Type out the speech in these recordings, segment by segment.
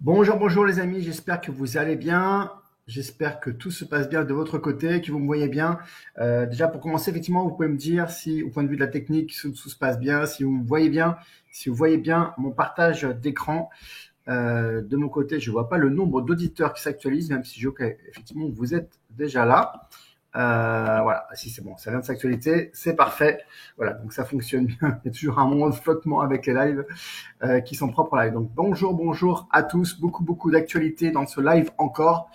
Bonjour, bonjour les amis, j'espère que vous allez bien. J'espère que tout se passe bien de votre côté, que vous me voyez bien. Déjà pour commencer, effectivement, vous pouvez me dire si au point de vue de la technique, tout se passe bien, si vous me voyez bien, si vous voyez bien mon partage d'écran. De mon côté, je ne vois pas le nombre d'auditeurs qui s'actualisent, même si effectivement vous êtes déjà là. Voilà, si c'est bon, ça vient de s'actualité, c'est parfait. Voilà, donc ça fonctionne bien. Il y a toujours un moment de flottement avec les lives qui sont propres au live. Donc bonjour, bonjour à tous. Beaucoup d'actualités dans ce live encore.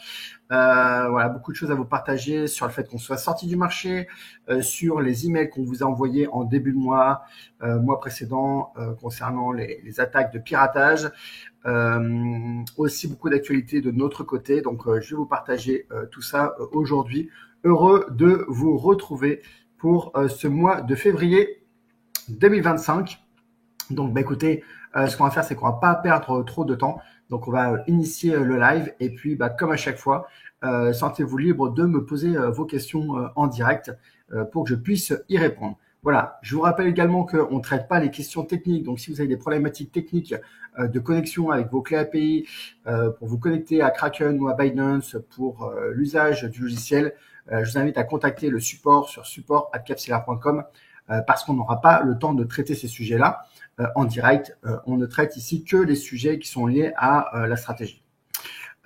Voilà, beaucoup de choses à vous partager sur le fait qu'on soit sorti du marché, sur les emails qu'on vous a envoyés en début de mois précédent, concernant les attaques de piratage. Aussi beaucoup d'actualités de notre côté. Donc, je vais vous partager tout ça aujourd'hui. Heureux de vous retrouver pour ce mois de février 2025. Donc, bah, écoutez, ce qu'on va faire, c'est qu'on va pas perdre trop de temps. Donc, on va initier le live. Et puis, bah, comme à chaque fois, sentez-vous libre de me poser vos questions en direct pour que je puisse y répondre. Voilà. Je vous rappelle également qu'on ne traite pas les questions techniques. Donc, si vous avez des problématiques techniques de connexion avec vos clés API pour vous connecter à Kraken ou à Binance pour l'usage du logiciel, je vous invite à contacter le support sur support@capsulaire.com parce qu'on n'aura pas le temps de traiter ces sujets-là en direct. On ne traite ici que les sujets qui sont liés à la stratégie.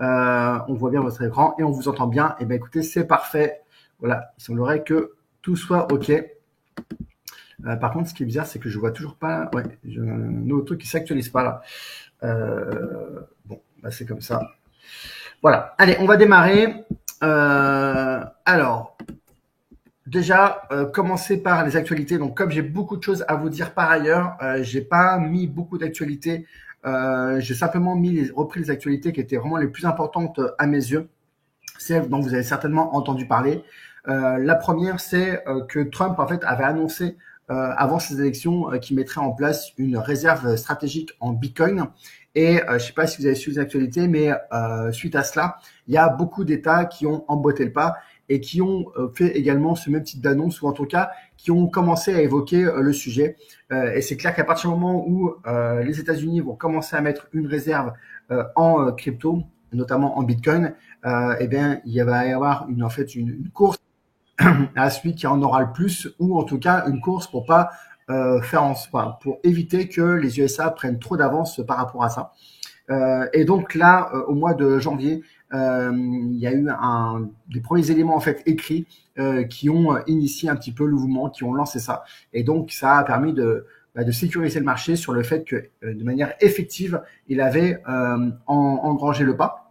On voit bien votre écran et on vous entend bien. Et bien écoutez, c'est parfait. Voilà, il semblerait que tout soit OK. Par contre, ce qui est bizarre, c'est que je vois toujours pas. Ouais, j'ai un nouveau truc qui s'actualise pas là. Bon, bah c'est comme ça. Voilà. Allez, on va démarrer. Alors, déjà, commencer par les actualités. Donc, comme j'ai beaucoup de choses à vous dire par ailleurs, j'ai pas mis beaucoup d'actualités. J'ai simplement repris les actualités qui étaient vraiment les plus importantes à mes yeux, celles dont vous avez certainement entendu parler. La première, c'est que Trump en fait avait annoncé avant ces élections qu'il mettrait en place une réserve stratégique en Bitcoin. Et je ne sais pas si vous avez suivi les actualités, mais suite à cela, il y a beaucoup d'États qui ont emboîté le pas et qui ont fait également ce même type d'annonce, ou en tout cas qui ont commencé à évoquer le sujet. Et c'est clair qu'à partir du moment où les États-Unis vont commencer à mettre une réserve en crypto, notamment en Bitcoin, eh bien, il va y avoir une course à celui qui en aura le plus, ou en tout cas une course pour pas pour éviter que les USA prennent trop d'avance par rapport à ça. Et donc là, au mois de janvier, il y a eu des premiers éléments en fait écrits qui ont initié un petit peu le mouvement, qui ont lancé ça. Et donc ça a permis de sécuriser le marché sur le fait que de manière effective, il avait engrangé le pas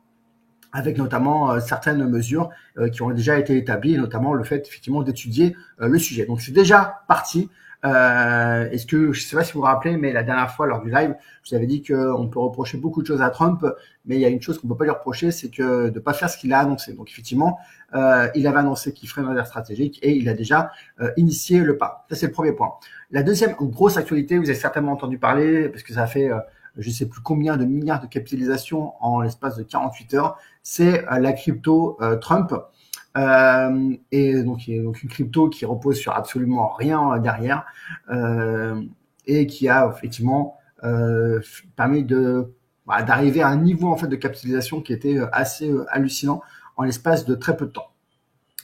avec notamment certaines mesures qui ont déjà été établies, notamment le fait effectivement d'étudier le sujet. Donc c'est déjà parti. Est-ce que je ne sais pas si vous vous rappelez, mais la dernière fois lors du live, je vous avais dit qu'on peut reprocher beaucoup de choses à Trump, mais il y a une chose qu'on ne peut pas lui reprocher, c'est que de ne pas faire ce qu'il a annoncé. Donc effectivement, il avait annoncé qu'il ferait une réserve stratégique et il a déjà initié le pas. Ça c'est le premier point. La deuxième grosse actualité, vous avez certainement entendu parler parce que ça a fait je ne sais plus combien de milliards de capitalisation en l'espace de 48 heures, c'est la crypto Trump. Et donc une crypto qui repose sur absolument rien derrière et qui a effectivement permis d'arriver à un niveau en fait de capitalisation qui était assez hallucinant en l'espace de très peu de temps.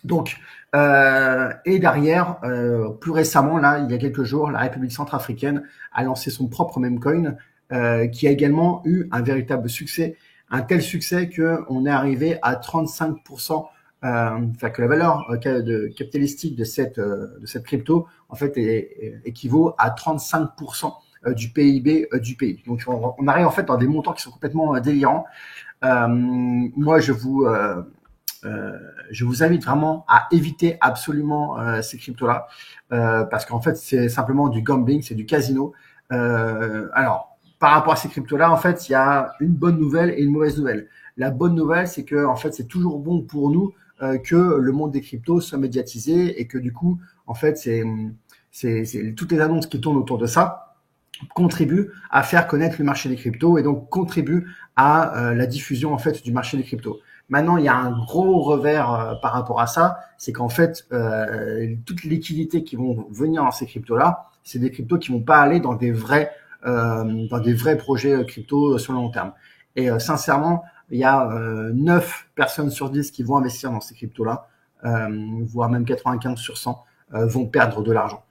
Donc et derrière, plus récemment là, il y a quelques jours, la République centrafricaine a lancé son propre memecoin qui a également eu un véritable succès, un tel succès qu'on est arrivé à 35%, enfin que la valeur capitalistique de cette crypto en fait équivaut à 35% du PIB du pays. Donc on arrive en fait dans des montants qui sont complètement délirants. Moi je vous invite vraiment à éviter absolument ces cryptos-là parce qu'en fait c'est simplement du gambling, c'est du casino. Alors par rapport à ces cryptos-là, en fait, il y a une bonne nouvelle et une mauvaise nouvelle. La bonne nouvelle, c'est que en fait, c'est toujours bon pour nous que le monde des cryptos soit médiatisé et que du coup, en fait, toutes les annonces qui tournent autour de ça contribuent à faire connaître le marché des cryptos et donc contribuent à la diffusion en fait du marché des cryptos. Maintenant, il y a un gros revers par rapport à ça, c'est qu'en fait, toutes les liquidités qui vont venir dans ces cryptos-là, c'est des cryptos qui vont pas aller dans des vrais projets crypto sur le long terme. Et sincèrement, il y a 9 personnes sur 10 qui vont investir dans ces cryptos-là, voire même 95 sur 100 vont perdre de l'argent.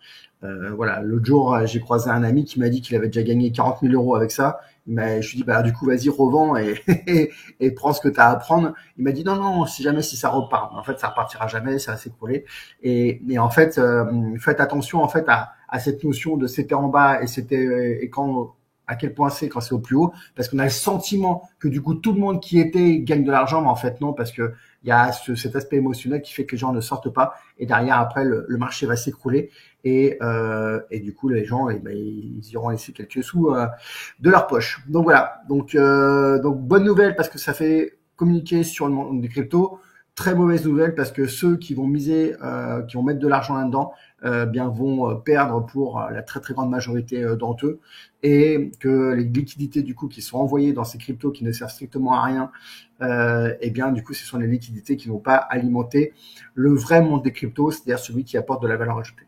Voilà, l'autre jour, j'ai croisé un ami qui m'a dit qu'il avait déjà gagné 40 000 euros avec ça. Mais je lui dis, bah, du coup, vas-y, revends et prends ce que tu as à prendre. Il m'a dit, non, non, si jamais, si ça repart. En fait, ça repartira jamais, ça va s'écrouler. Et en fait, faites attention, en fait, à cette notion de c'était en bas et quand, à quel point c'est quand c'est au plus haut. Parce qu'on a le sentiment que, du coup, tout le monde qui était gagne de l'argent, mais en fait, non, parce que il y a cet aspect émotionnel qui fait que les gens ne sortent pas. Et derrière, après, le marché va s'écrouler. Et du coup, les gens, ben, ils iront laisser quelques sous de leur poche. Donc voilà. Donc bonne nouvelle parce que ça fait communiquer sur le monde des cryptos. Très mauvaise nouvelle parce que ceux qui vont miser, qui vont mettre de l'argent là-dedans, bien vont perdre pour la très très grande majorité d'entre eux, et que les liquidités du coup qui sont envoyées dans ces cryptos qui ne servent strictement à rien, et bien du coup ce sont les liquidités qui ne vont pas alimenter le vrai monde des cryptos, c'est-à-dire celui qui apporte de la valeur ajoutée.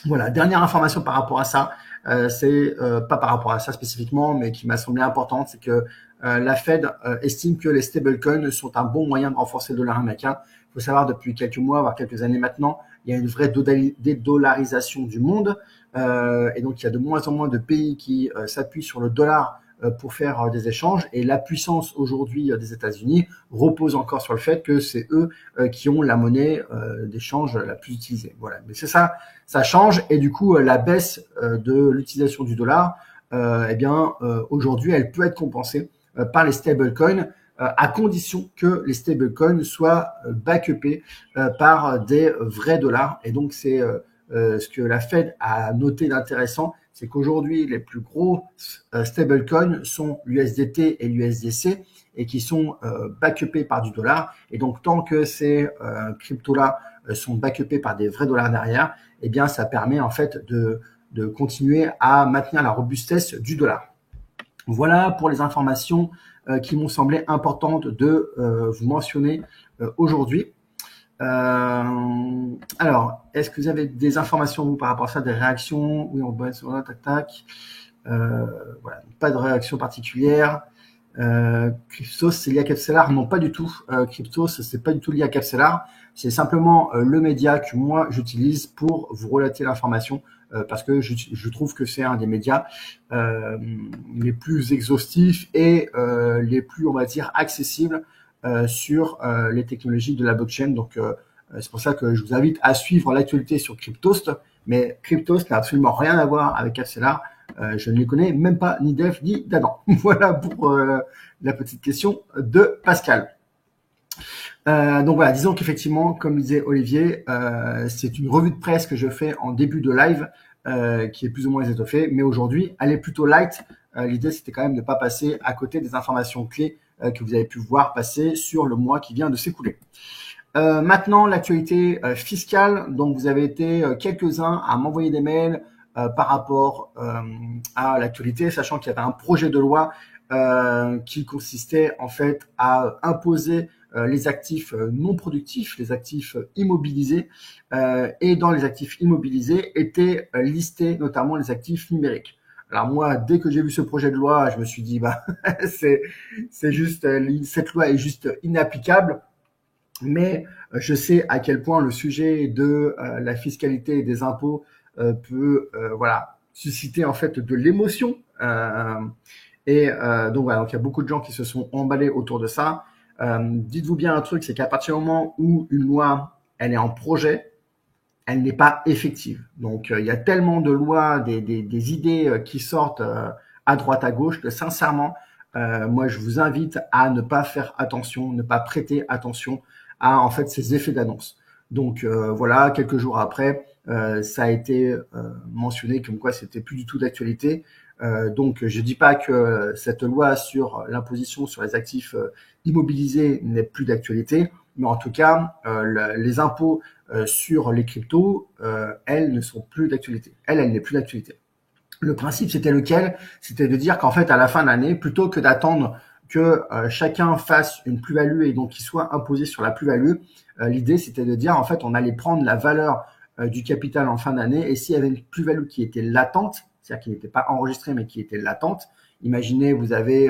Voilà, dernière information par rapport à ça, c'est pas par rapport à ça spécifiquement, mais qui m'a semblé importante, c'est que la Fed estime que les stablecoins sont un bon moyen de renforcer le dollar américain. Il faut savoir, depuis quelques mois, voire quelques années maintenant, il y a une vraie dédollarisation du monde, et donc il y a de moins en moins de pays qui s'appuient sur le dollar pour faire des échanges, et la puissance aujourd'hui des États-Unis repose encore sur le fait que c'est eux qui ont la monnaie d'échange la plus utilisée. Voilà, mais c'est ça, ça change, et du coup la baisse de l'utilisation du dollar, eh bien aujourd'hui elle peut être compensée par les stablecoins, à condition que les stablecoins soient backupés par des vrais dollars. Et donc c'est ce que la Fed a noté d'intéressant, c'est qu'aujourd'hui les plus gros stablecoins sont l'USDT et l'USDC, et qui sont backupés par du dollar. Et donc tant que ces cryptos-là sont backupés par des vrais dollars derrière, eh bien ça permet en fait de continuer à maintenir la robustesse du dollar. Voilà pour les informations qui m'ont semblé importantes de vous mentionner aujourd'hui. Alors, est-ce que vous avez des informations, vous, par rapport à ça, des réactions? Oui, on va sur là, tac, tac. Voilà, pas de réaction particulière. Cryptos, c'est lié à Capstellar? Non, pas du tout. Cryptos, c'est pas du tout lié à Capstellar. C'est simplement le média que moi j'utilise pour vous relater l'information, parce que je trouve que c'est un des médias les plus exhaustifs et les plus, on va dire, accessibles sur les technologies de la blockchain. Donc c'est pour ça que je vous invite à suivre l'actualité sur Cryptost. Mais Cryptost n'a absolument rien à voir avec Capstellar. Je ne les connais même pas, ni Dev ni d'Adam. Voilà pour la petite question de Pascal. Donc voilà, disons qu'effectivement, comme disait Olivier, c'est une revue de presse que je fais en début de live, qui est plus ou moins étoffée, mais aujourd'hui, elle est plutôt light. L'idée, c'était quand même de ne pas passer à côté des informations clés que vous avez pu voir passer sur le mois qui vient de s'écouler. Maintenant, l'actualité fiscale. Donc, vous avez été quelques-uns à m'envoyer des mails par rapport à l'actualité, sachant qu'il y avait un projet de loi qui consistait en fait à imposer les actifs non productifs, les actifs immobilisés, et dans les actifs immobilisés étaient listés notamment les actifs numériques. Alors moi, dès que j'ai vu ce projet de loi, je me suis dit, bah, c'est juste, cette loi est juste inapplicable. Mais je sais à quel point le sujet de la fiscalité et des impôts peut, voilà, susciter en fait de l'émotion. Donc voilà, donc il y a beaucoup de gens qui se sont emballés autour de ça. Dites-vous bien un truc, c'est qu'à partir du moment où une loi, elle est en projet, elle n'est pas effective. Donc il y a tellement de lois, des idées qui sortent à droite, à gauche, que sincèrement, moi je vous invite à ne pas faire attention, ne pas prêter attention à en fait ces effets d'annonce. Donc voilà, quelques jours après, ça a été mentionné comme quoi c'était plus du tout d'actualité. Donc je dis pas que cette loi sur l'imposition sur les actifs immobilisés n'est plus d'actualité, mais en tout cas les impôts sur les cryptos, elles ne sont plus d'actualité. Elle n'est plus d'actualité. Le principe, c'était lequel? C'était de dire qu'en fait, à la fin de l'année, plutôt que d'attendre que chacun fasse une plus-value et donc qu'il soit imposé sur la plus-value, l'idée, c'était de dire, en fait, on allait prendre la valeur du capital en fin d'année, et s'il y avait une plus-value qui était latente, c'est-à-dire qui n'était pas enregistrée, mais qui était latente, imaginez, vous avez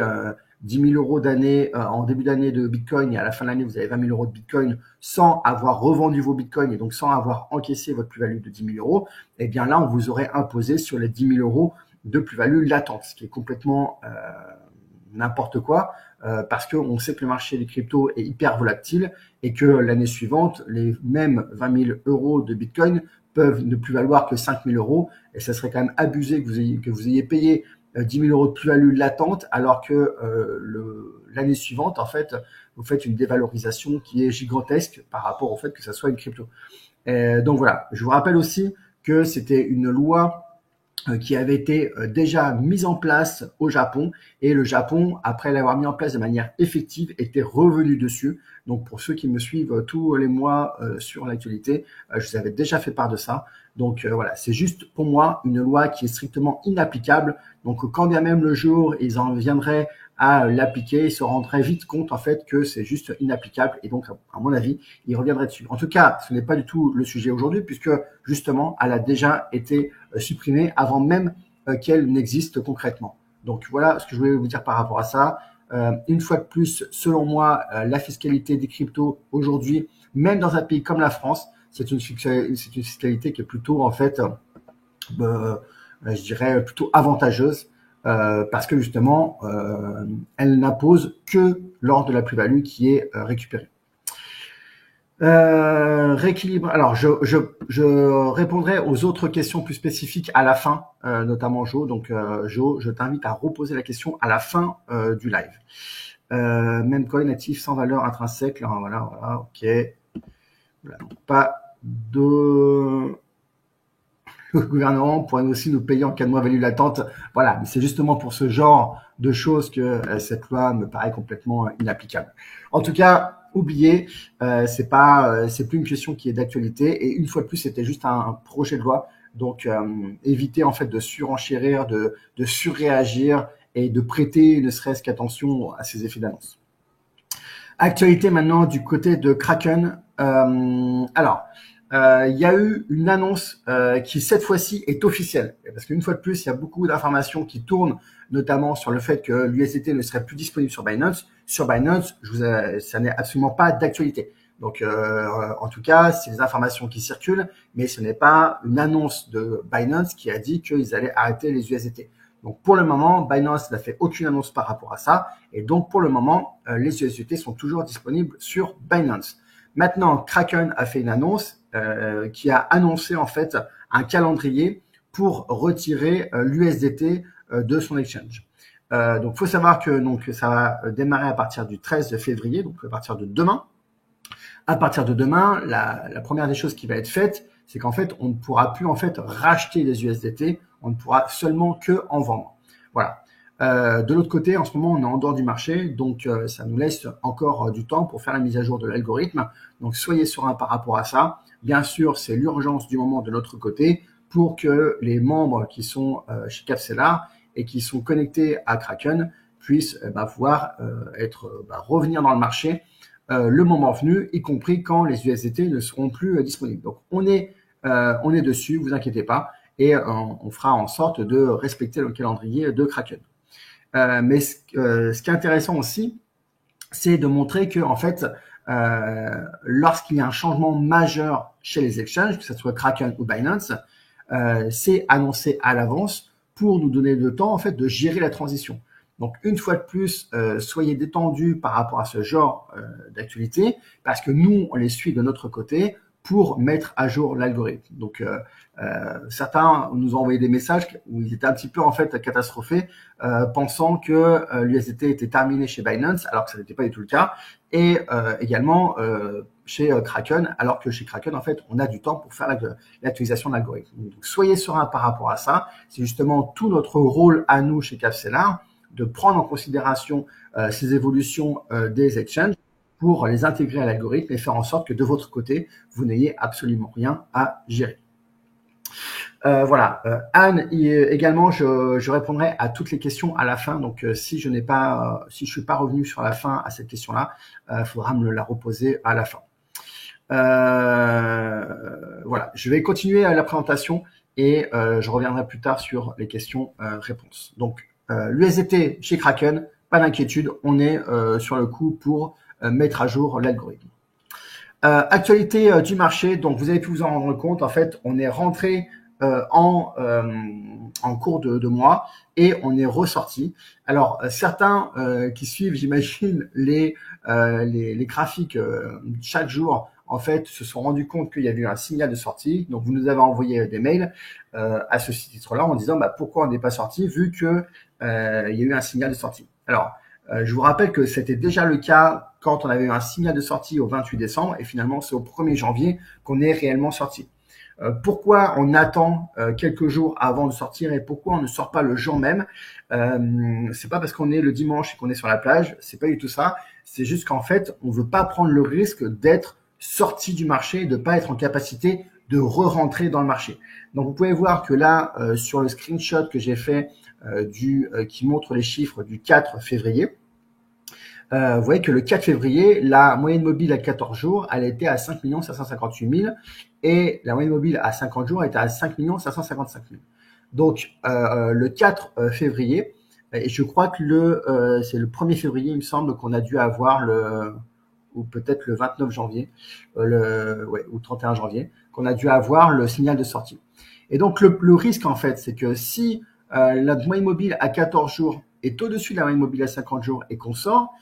10 000 euros d'année en début d'année de Bitcoin et à la fin de l'année, vous avez 20 000 euros de Bitcoin sans avoir revendu vos Bitcoins et donc sans avoir encaissé votre plus-value de 10 000 euros, eh bien là, on vous aurait imposé sur les 10 000 euros de plus-value latente, ce qui est complètement n'importe quoi, parce qu'on sait que le marché des cryptos est hyper volatile et que l'année suivante, les mêmes 20 000 euros de Bitcoin peuvent ne plus valoir que 5 000 euros, et ça serait quand même abusé que vous ayez payé 10 000 euros de plus-value latente, alors que l'année suivante, en fait, vous faites une dévalorisation qui est gigantesque par rapport au fait que ça soit une crypto. Donc voilà, je vous rappelle aussi que c'était une loi qui avait été déjà mise en place au Japon, et le Japon, après l'avoir mis en place de manière effective, était revenu dessus. Donc pour ceux qui me suivent tous les mois sur l'actualité, je vous avais déjà fait part de ça. Donc voilà, c'est juste pour moi une loi qui est strictement inapplicable. Donc quand bien même le jour ils en viendraient à l'appliquer, ils se rendraient vite compte en fait que c'est juste inapplicable, et donc à mon avis, ils reviendraient dessus. En tout cas, ce n'est pas du tout le sujet aujourd'hui, puisque justement, elle a déjà été supprimée avant même qu'elle n'existe concrètement. Donc voilà ce que je voulais vous dire par rapport à ça. Une fois de plus, selon moi, la fiscalité des cryptos aujourd'hui, même dans un pays comme la France, c'est une fiscalité qui est plutôt en fait, je dirais plutôt avantageuse. Parce que justement, elle n'impose que lors de la plus-value qui est récupérée. Rééquilibre. Alors, je répondrai aux autres questions plus spécifiques à la fin, notamment Jo. Donc, Jo, je t'invite à reposer la question à la fin du live. Même coin natif sans valeur intrinsèque. Là, voilà, ok. Voilà, donc, pas de... Le gouvernement pourrait aussi nous payer en cas de moins-value latente. Voilà, mais c'est justement pour ce genre de choses que cette loi me paraît complètement inapplicable. En tout cas, oubliez, c'est plus une question qui est d'actualité. Et une fois de plus, c'était juste un projet de loi. Donc, évitez en fait de surenchérir, de surréagir et de prêter ne serait-ce qu'attention à ces effets d'annonce. Actualité maintenant du côté de Kraken. Alors, il y a eu une annonce qui cette fois-ci est officielle, parce qu'une fois de plus, il y a beaucoup d'informations qui tournent, notamment sur le fait que l'USDT ne serait plus disponible sur Binance. Sur Binance, ça n'est absolument pas d'actualité. Donc, en tout cas, c'est des informations qui circulent, mais ce n'est pas une annonce de Binance qui a dit qu'ils allaient arrêter les USDT. Donc, pour le moment, Binance n'a fait aucune annonce par rapport à ça, et donc pour le moment, les USDT sont toujours disponibles sur Binance. Maintenant, Kraken a fait une annonce qui a annoncé en fait un calendrier pour retirer l'USDT de son exchange. Donc, faut savoir que ça va démarrer à partir du 13 février, donc à partir de demain. À partir de demain, la première des choses qui va être faite, c'est qu'en fait, on ne pourra plus en fait racheter des USDT, on ne pourra seulement que en vendre. Voilà. De l'autre côté, en ce moment, on est en dehors du marché, donc ça nous laisse encore du temps pour faire la mise à jour de l'algorithme. Donc, soyez sereins par rapport à ça. Bien sûr, c'est l'urgence du moment de notre côté pour que les membres qui sont chez Capsellar et qui sont connectés à Kraken puissent pouvoir revenir dans le marché le moment venu, y compris quand les USDT ne seront plus disponibles. Donc, on est dessus, vous inquiétez pas, et on fera en sorte de respecter le calendrier de Kraken. Mais ce qui est intéressant aussi, c'est de montrer que en fait, lorsqu'il y a un changement majeur chez les exchanges, que ce soit Kraken ou Binance, c'est annoncé à l'avance pour nous donner le temps en fait de gérer la transition. Donc une fois de plus, soyez détendus par rapport à ce genre d'actualité, parce que nous on les suit de notre côté pour mettre à jour l'algorithme. Donc certains nous ont envoyé des messages où ils étaient un petit peu en fait catastrophés, pensant que l'USDT était terminé chez Binance, alors que ça n'était pas du tout le cas, et également chez Kraken, alors que chez Kraken en fait on a du temps pour faire l'actualisation de l'algorithme. Donc soyez sereins par rapport à ça. C'est justement tout notre rôle à nous chez Capsellar de prendre en considération ces évolutions des exchanges pour les intégrer à l'algorithme et faire en sorte que de votre côté, vous n'ayez absolument rien à gérer. Voilà. Anne, également, je répondrai à toutes les questions à la fin. Donc, si je suis pas revenu sur la fin à cette question-là, faudra me la reposer à la fin. Voilà. Je vais continuer la présentation et je reviendrai plus tard sur les questions-réponses. Donc, l'USDT chez Kraken, pas d'inquiétude, on est sur le coup pour mettre à jour l'algorithme. Actualité du marché, donc vous avez pu vous en rendre compte, en fait, on est rentré en cours de mois et on est ressorti. Alors certains qui suivent, j'imagine, les graphiques chaque jour, en fait, se sont rendus compte qu'il y avait eu un signal de sortie. Donc vous nous avez envoyé des mails à ce titre-là en disant pourquoi on n'est pas sorti vu que il y a eu un signal de sortie. Alors je vous rappelle que c'était déjà le cas quand on avait eu un signal de sortie au 28 décembre et finalement c'est au 1er janvier qu'on est réellement sorti. Pourquoi on attend quelques jours avant de sortir et pourquoi on ne sort pas le jour même? C'est pas parce qu'on est le dimanche et qu'on est sur la plage, c'est pas du tout ça. C'est juste qu'en fait, on veut pas prendre le risque d'être sorti du marché et de pas être en capacité de re-rentrer dans le marché. Donc vous pouvez voir que là, sur le screenshot que j'ai fait qui montre les chiffres du 4 février, vous voyez que le 4 février, la moyenne mobile à 14 jours, elle était à 5 558 000 et la moyenne mobile à 50 jours était à 5 555 000. Donc, le 4 février, et je crois que c'est le 1er février, il me semble, qu'on a dû avoir ou peut-être le 29 janvier, ou 31 janvier, qu'on a dû avoir le signal de sortie. Et donc, le risque, en fait, c'est que si la moyenne mobile à 14 jours est au-dessus de la moyenne mobile à 50 jours et qu'on sort,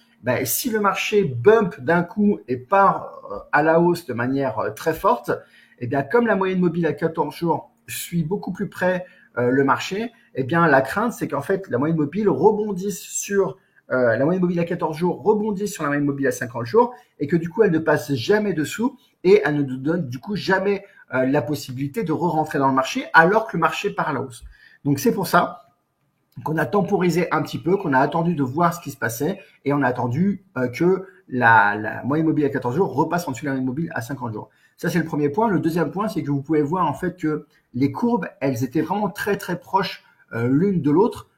si le marché bump d'un coup et part à la hausse de manière très forte, eh bien, comme la moyenne mobile à 14 jours suit beaucoup plus près le marché, eh bien, la crainte, c'est qu'en fait, la moyenne mobile rebondisse sur la moyenne mobile à 14 jours rebondisse sur la moyenne mobile à 50 jours et que du coup, elle ne passe jamais dessous et elle ne nous donne du coup jamais la possibilité de re-rentrer dans le marché alors que le marché part à la hausse. Donc, c'est pour ça qu'on a temporisé un petit peu, qu'on a attendu de voir ce qui se passait et on a attendu que la moyenne mobile à 14 jours repasse en dessous de la moyenne mobile à 50 jours. Ça, c'est le premier point. Le deuxième point, c'est que vous pouvez voir en fait que les courbes, elles étaient vraiment très très proches l'une de l'autre.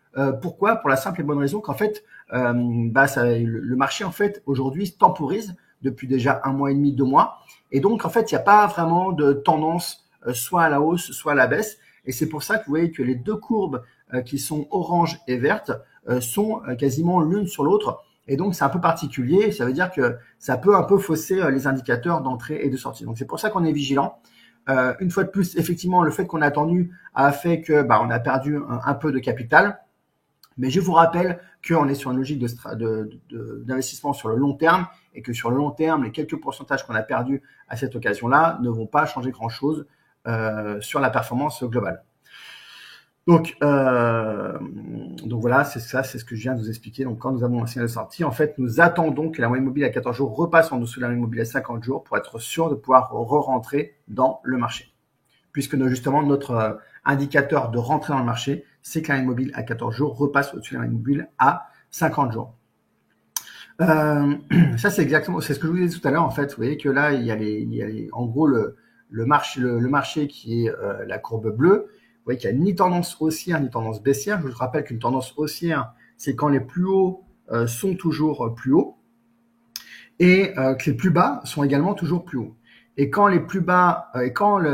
Pourquoi? Pour la simple et bonne raison qu'en fait, le marché en fait aujourd'hui temporise depuis déjà 1 mois et demi, 2 mois, et donc en fait, il n'y a pas vraiment de tendance soit à la hausse, soit à la baisse. Et c'est pour ça que vous voyez que les deux courbes qui sont orange et verte sont quasiment l'une sur l'autre. Et donc, c'est un peu particulier. Ça veut dire que ça peut un peu fausser les indicateurs d'entrée et de sortie. Donc, c'est pour ça qu'on est vigilant. Une fois de plus, effectivement, le fait qu'on a attendu a fait que on a perdu un peu de capital. Mais je vous rappelle qu'on est sur une logique d'investissement sur le long terme et que sur le long terme, les quelques pourcentages qu'on a perdus à cette occasion-là ne vont pas changer grand-chose sur la performance globale. Donc voilà, c'est ça, c'est ce que je viens de vous expliquer. Donc quand nous avons un signal de sortie, en fait, nous attendons que la moyenne mobile à 14 jours repasse en dessous de la moyenne mobile à 50 jours pour être sûr de pouvoir re-rentrer dans le marché. Puisque justement, notre indicateur de rentrer dans le marché, c'est que la moyenne mobile à 14 jours repasse au-dessus de la moyenne mobile à 50 jours. Ça, c'est ce que je vous disais tout à l'heure. En fait, vous voyez que là, il y a en gros le marché qui est la courbe bleue. Vous voyez qu'il n'y a ni tendance haussière ni tendance baissière. Je vous rappelle qu'une tendance haussière, c'est quand les plus hauts sont toujours plus hauts et que les plus bas sont également toujours plus hauts. Et quand les plus bas,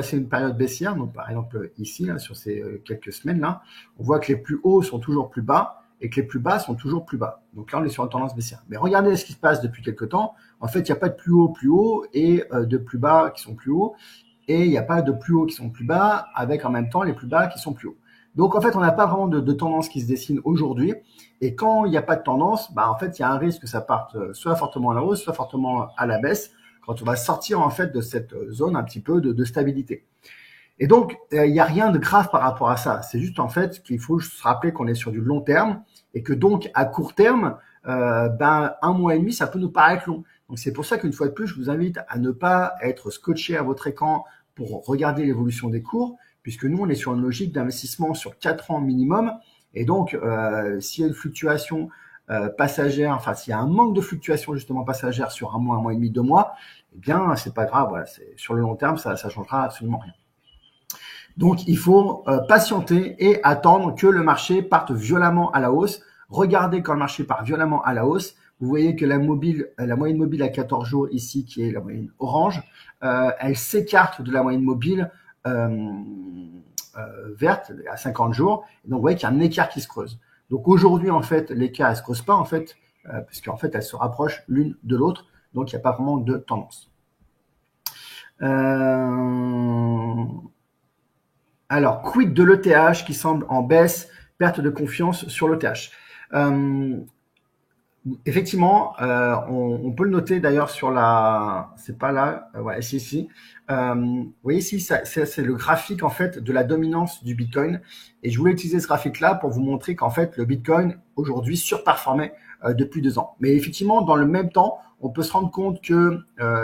c'est une période baissière, donc par exemple ici, là, sur ces quelques semaines là, on voit que les plus hauts sont toujours plus bas et que les plus bas sont toujours plus bas. Donc là, on est sur une tendance baissière. Mais regardez ce qui se passe depuis quelques temps. En fait, il n'y a pas de plus haut et de plus bas qui sont plus hauts. Et il n'y a pas de plus hauts qui sont plus bas avec en même temps les plus bas qui sont plus hauts. Donc en fait, on n'a pas vraiment de tendance qui se dessine aujourd'hui. Et quand il n'y a pas de tendance, en fait, il y a un risque que ça parte soit fortement à la hausse, soit fortement à la baisse quand on va sortir en fait de cette zone un petit peu de stabilité. Et donc, il n'y a rien de grave par rapport à ça. C'est juste en fait qu'il faut se rappeler qu'on est sur du long terme et que donc à court terme, 1 mois et demi, ça peut nous paraître long. Donc c'est pour ça qu'une fois de plus, je vous invite à ne pas être scotché à votre écran pour regarder l'évolution des cours, puisque nous, on est sur une logique d'investissement sur 4 ans minimum. Et donc, s'il y a une fluctuation passagère, enfin s'il y a un manque de fluctuation justement passagère sur 1 mois et demi, 2 mois, eh bien, c'est pas grave. Voilà, sur le long terme, ça changera absolument rien. Donc, il faut patienter et attendre que le marché parte violemment à la hausse. Regardez quand le marché part violemment à la hausse. Vous voyez que la moyenne mobile à 14 jours ici, qui est la moyenne orange, elle s'écarte de la moyenne mobile verte à 50 jours. Et donc, vous voyez qu'il y a un écart qui se creuse. Donc aujourd'hui, en fait, l'écart ne se creuse pas, en fait, puisqu'en fait, elles se rapprochent l'une de l'autre. Donc, il n'y a pas vraiment de tendance. Alors, quid de l'ETH qui semble en baisse, perte de confiance sur l'ETH. Effectivement, on peut le noter d'ailleurs sur la, c'est pas là, ouais, ici. Vous voyez ici, c'est le graphique en fait de la dominance du Bitcoin. Et je voulais utiliser ce graphique-là pour vous montrer qu'en fait le Bitcoin aujourd'hui surperformait depuis 2 ans. Mais effectivement, dans le même temps, on peut se rendre compte que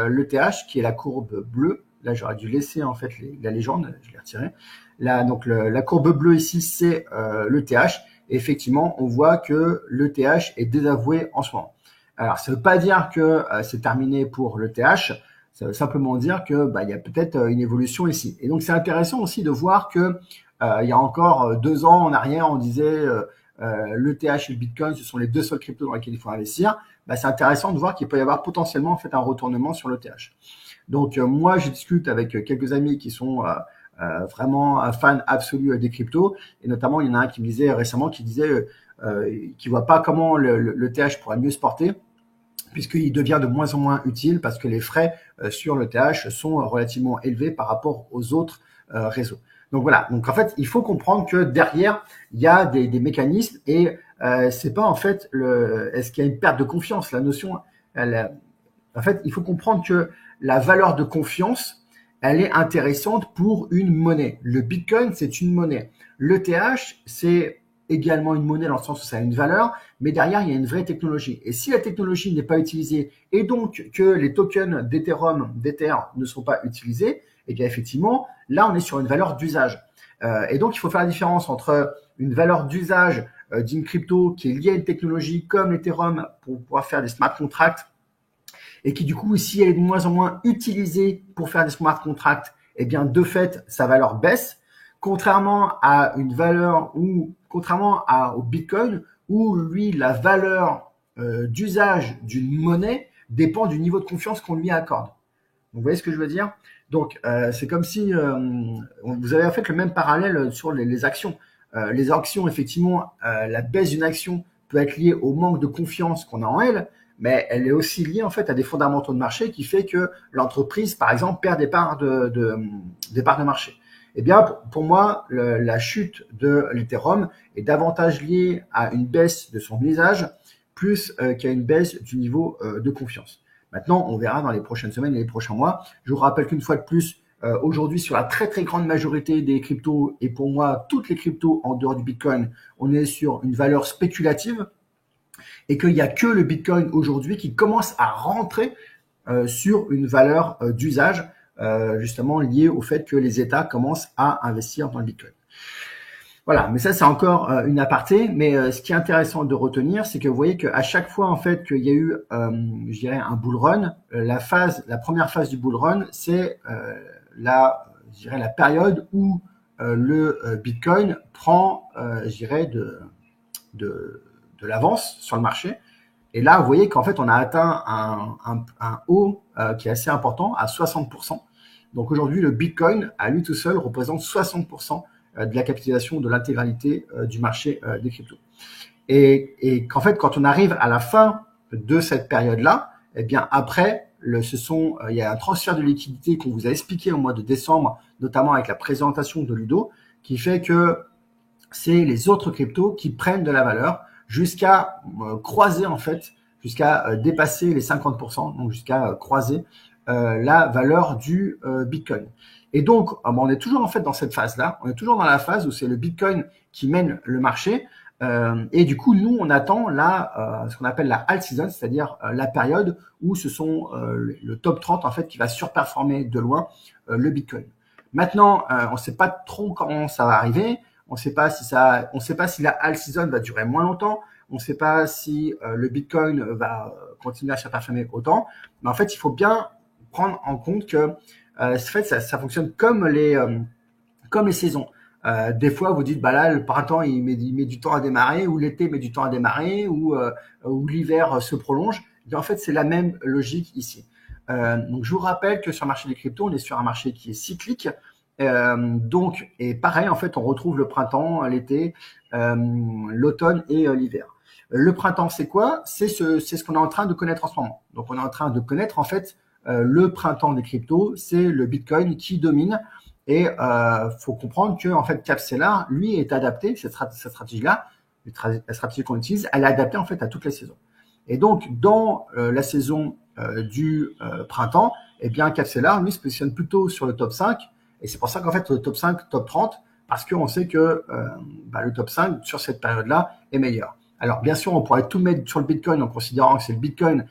l'ETH, qui est la courbe bleue, là j'aurais dû laisser en fait la légende, je l'ai retiré. Là, donc la courbe bleue ici, c'est l'ETH. Et effectivement, on voit que l'ETH est désavoué en ce moment. Alors, ça ne veut pas dire que c'est terminé pour l'ETH, ça veut simplement dire que il y a peut-être une évolution ici. Et donc, c'est intéressant aussi de voir que il y a encore 2 ans en arrière, on disait l'ETH et le Bitcoin, ce sont les 2 seuls cryptos dans lesquels il faut investir. C'est intéressant de voir qu'il peut y avoir potentiellement en fait un retournement sur l'ETH. Donc, moi, je discute avec quelques amis qui sont vraiment un fan absolu des cryptos, et notamment il y en a un qui me disait récemment, qui disait qu'il voit pas comment le TH pourrait mieux se porter, puisqu'il devient de moins en moins utile parce que les frais sur le TH sont relativement élevés par rapport aux autres réseaux. Donc voilà, donc en fait il faut comprendre que derrière il y a des mécanismes, et c'est pas en fait est-ce qu'il y a une perte de confiance. La notion, en fait il faut comprendre que la valeur de confiance, elle est intéressante pour une monnaie. Le Bitcoin, c'est une monnaie. L'ETH, c'est également une monnaie dans le sens où ça a une valeur, mais derrière, il y a une vraie technologie. Et si la technologie n'est pas utilisée, et donc que les tokens d'Ethereum, d'Ether ne sont pas utilisés, eh bien effectivement, là, on est sur une valeur d'usage. Et donc, il faut faire la différence entre une valeur d'usage d'une crypto qui est liée à une technologie comme l'Ethereum pour pouvoir faire des smart contracts, et qui du coup, si elle est de moins en moins utilisée pour faire des smart contracts, eh bien de fait, sa valeur baisse, contrairement à une valeur au Bitcoin, où lui, la valeur d'usage d'une monnaie dépend du niveau de confiance qu'on lui accorde. Donc, vous voyez ce que je veux dire? Donc, c'est comme si vous avez en fait le même parallèle sur les actions. Les actions, effectivement, la baisse d'une action peut être liée au manque de confiance qu'on a en elle, mais elle est aussi liée en fait à des fondamentaux de marché qui fait que l'entreprise, par exemple, perd des parts des parts de marché. Eh bien, pour moi, la chute de l'Ethereum est davantage liée à une baisse de son usage plus qu'à une baisse du niveau de confiance. Maintenant, on verra dans les prochaines semaines et les prochains mois. Je vous rappelle qu'une fois de plus, aujourd'hui, sur la très très grande majorité des cryptos, et pour moi, toutes les cryptos en dehors du Bitcoin, on est sur une valeur spéculative, et qu'il n'y a que le Bitcoin aujourd'hui qui commence à rentrer sur une valeur d'usage, justement liée au fait que les États commencent à investir dans le Bitcoin. Voilà, mais ça c'est encore une aparté. Mais ce qui est intéressant de retenir, c'est que vous voyez qu'à chaque fois en fait qu'il y a eu, je dirais, un bull run, la première phase du bull run, c'est je dirais, la période où le Bitcoin prend, je dirais, de l'avance sur le marché. Et là, vous voyez qu'en fait, on a atteint un haut qui est assez important, à 60%. Donc aujourd'hui, le Bitcoin, à lui tout seul, représente 60% de la capitalisation de l'intégralité du marché des cryptos. Et qu'en fait, quand on arrive à la fin de cette période-là, eh bien après, il y a un transfert de liquidité qu'on vous a expliqué au mois de décembre, notamment avec la présentation de Ludo, qui fait que c'est les autres cryptos qui prennent de la valeur jusqu'à croiser en fait, jusqu'à dépasser les 50%, donc jusqu'à croiser la valeur du Bitcoin. Et donc, on est toujours en fait dans cette phase-là, on est toujours dans la phase où c'est le Bitcoin qui mène le marché, et du coup, nous, on attend là ce qu'on appelle la alt season, c'est-à-dire la période où ce sont le top 30 en fait qui va surperformer de loin le Bitcoin. Maintenant, on ne sait pas trop comment ça va arriver. On ne sait pas si la alt season va durer moins longtemps. On ne sait pas si le Bitcoin va continuer à surperformer autant. Mais en fait, il faut bien prendre en compte que en fait, ça fonctionne comme les saisons. Des fois, vous dites, là, le printemps, il met du temps à démarrer, ou l'été met du temps à démarrer, ou l'hiver se prolonge. Et en fait, c'est la même logique ici. Donc, je vous rappelle que sur le marché des cryptos, on est sur un marché qui est cyclique, Donc, et pareil, en fait, on retrouve le printemps, l'été, l'automne et l'hiver. Le printemps, c'est quoi? C'est ce qu'on est en train de connaître en ce moment. Donc, on est en train de connaître en fait le printemps des cryptos, c'est le Bitcoin qui domine. Et faut comprendre que en fait Capstellar, lui, est adapté, cette stratégie-là, la stratégie qu'on utilise, elle est adaptée en fait à toutes les saisons. Et donc, dans la saison du printemps, eh bien, Capstellar, lui, se positionne plutôt sur le top 5. Et c'est pour ça qu'en fait, le top 5, top 30, parce qu'on sait que le top 5, sur cette période-là, est meilleur. Alors, bien sûr, on pourrait tout mettre sur le Bitcoin en considérant que c'est le Bitcoin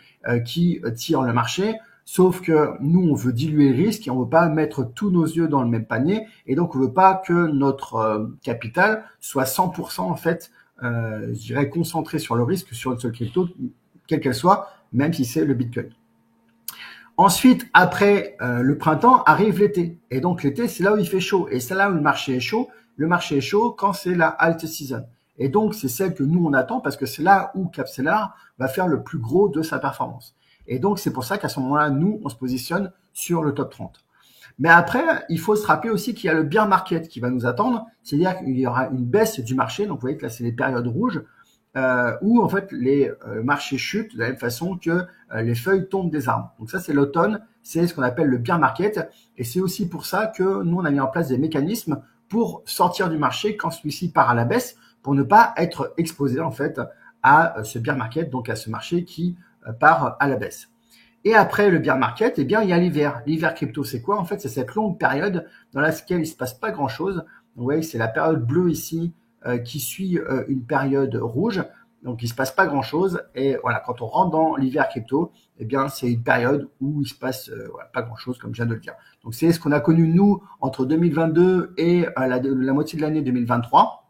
qui tire le marché. Sauf que nous, on veut diluer le risque et on veut pas mettre tous nos œufs dans le même panier. Et donc, on veut pas que notre capital soit 100% en fait, je dirais, concentré sur le risque sur une seule crypto, quelle qu'elle soit, même si c'est le Bitcoin. Ensuite, après le printemps, arrive l'été. Et donc, l'été, c'est là où il fait chaud. Et c'est là où le marché est chaud. Le marché est chaud quand c'est la alt season. Et donc, c'est celle que nous, on attend parce que c'est là où Capstellar va faire le plus gros de sa performance. Et donc, c'est pour ça qu'à ce moment-là, nous, on se positionne sur le top 30. Mais après, il faut se rappeler aussi qu'il y a le bear market qui va nous attendre. C'est-à-dire qu'il y aura une baisse du marché. Donc, vous voyez que là, c'est les périodes rouges où, en fait, les marchés chutent de la même façon que les feuilles tombent des arbres. Donc, ça, c'est l'automne. C'est ce qu'on appelle le bear market. Et c'est aussi pour ça que nous, on a mis en place des mécanismes pour sortir du marché quand celui-ci part à la baisse, pour ne pas être exposé, en fait, à ce bear market, donc à ce marché qui part à la baisse. Et après le bear market, eh bien, il y a l'hiver. L'hiver crypto, c'est quoi? En fait, c'est cette longue période dans laquelle il se passe pas grand-chose. Vous voyez, c'est la période bleue ici qui suit une période rouge. Donc, il se passe pas grand-chose. Et voilà, quand on rentre dans l'hiver crypto, eh bien, c'est une période où il se passe pas grand-chose, comme je viens de le dire. Donc, c'est ce qu'on a connu, nous, entre 2022 et la moitié de l'année 2023.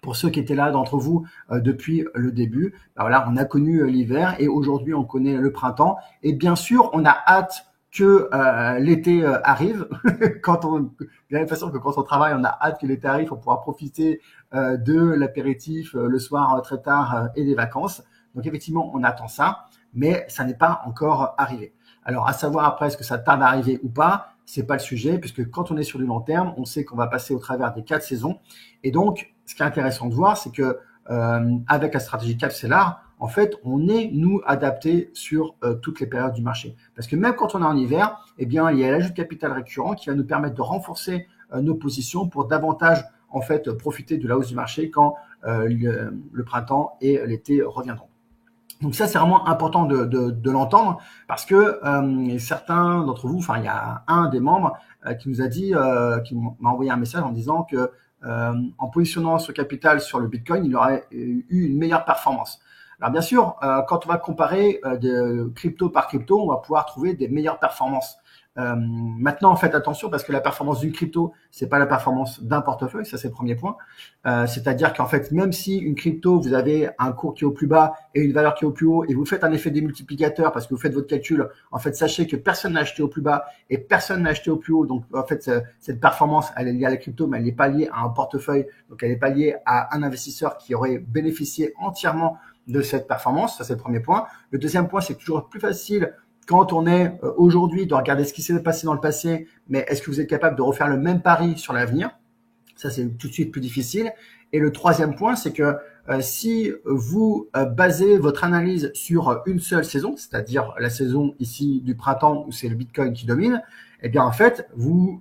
Pour ceux qui étaient là d'entre vous depuis le début, voilà, on a connu l'hiver et aujourd'hui on connaît le printemps. Et bien sûr, on a hâte que l'été arrive. De la même façon que quand on travaille, on a hâte que l'été arrive pour pouvoir profiter de l'apéritif le soir très tard et des vacances. Donc effectivement, on attend ça, mais ça n'est pas encore arrivé. Alors à savoir après, est-ce que ça tarde à arriver ou pas? C'est pas le sujet, puisque quand on est sur du long terme, on sait qu'on va passer au travers des 4 saisons. Et donc, ce qui est intéressant de voir, c'est que avec la stratégie Capstellar, en fait, on est, nous, adapté sur toutes les périodes du marché. Parce que même quand on est en hiver, eh bien, il y a l'ajout de capital récurrent qui va nous permettre de renforcer nos positions pour davantage, en fait, profiter de la hausse du marché quand le printemps et l'été reviendront. Donc ça, c'est vraiment important de l'entendre parce que certains d'entre vous, enfin, il y a un des membres qui nous a dit, qui m'a envoyé un message en disant que en positionnant ce capital sur le Bitcoin, il aurait eu une meilleure performance. Alors bien sûr, quand on va comparer de crypto par crypto, on va pouvoir trouver des meilleures performances. Maintenant, faites attention parce que la performance d'une crypto, c'est pas la performance d'un portefeuille, ça c'est le premier point. C'est-à-dire qu'en fait, même si une crypto, vous avez un cours qui est au plus bas et une valeur qui est au plus haut, et vous faites un effet démultiplicateur parce que vous faites votre calcul, en fait, sachez que personne n'a acheté au plus bas et personne n'a acheté au plus haut. Donc, en fait, cette performance, elle est liée à la crypto, mais elle n'est pas liée à un portefeuille. Donc, elle n'est pas liée à un investisseur qui aurait bénéficié entièrement de cette performance. Ça, c'est le premier point. Le deuxième point, c'est toujours plus facile quand on est aujourd'hui de regarder ce qui s'est passé dans le passé, mais est-ce que vous êtes capable de refaire le même pari sur l'avenir? Ça, c'est tout de suite plus difficile. Et le troisième point, c'est que si vous basez votre analyse sur une seule saison, c'est-à-dire la saison ici du printemps où c'est le Bitcoin qui domine, eh bien en fait, vous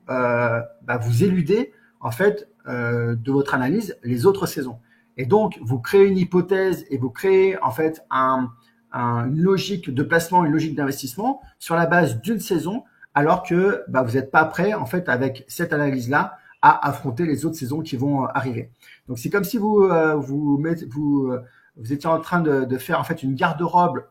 éludez en fait de votre analyse les autres saisons. Et donc, vous créez une hypothèse et vous créez en fait une logique de placement, une logique d'investissement sur la base d'une saison, alors que vous n'êtes pas prêt en fait avec cette analyse-là à affronter les autres saisons qui vont arriver. Donc c'est comme si vous étiez en train de faire en fait une garde-robe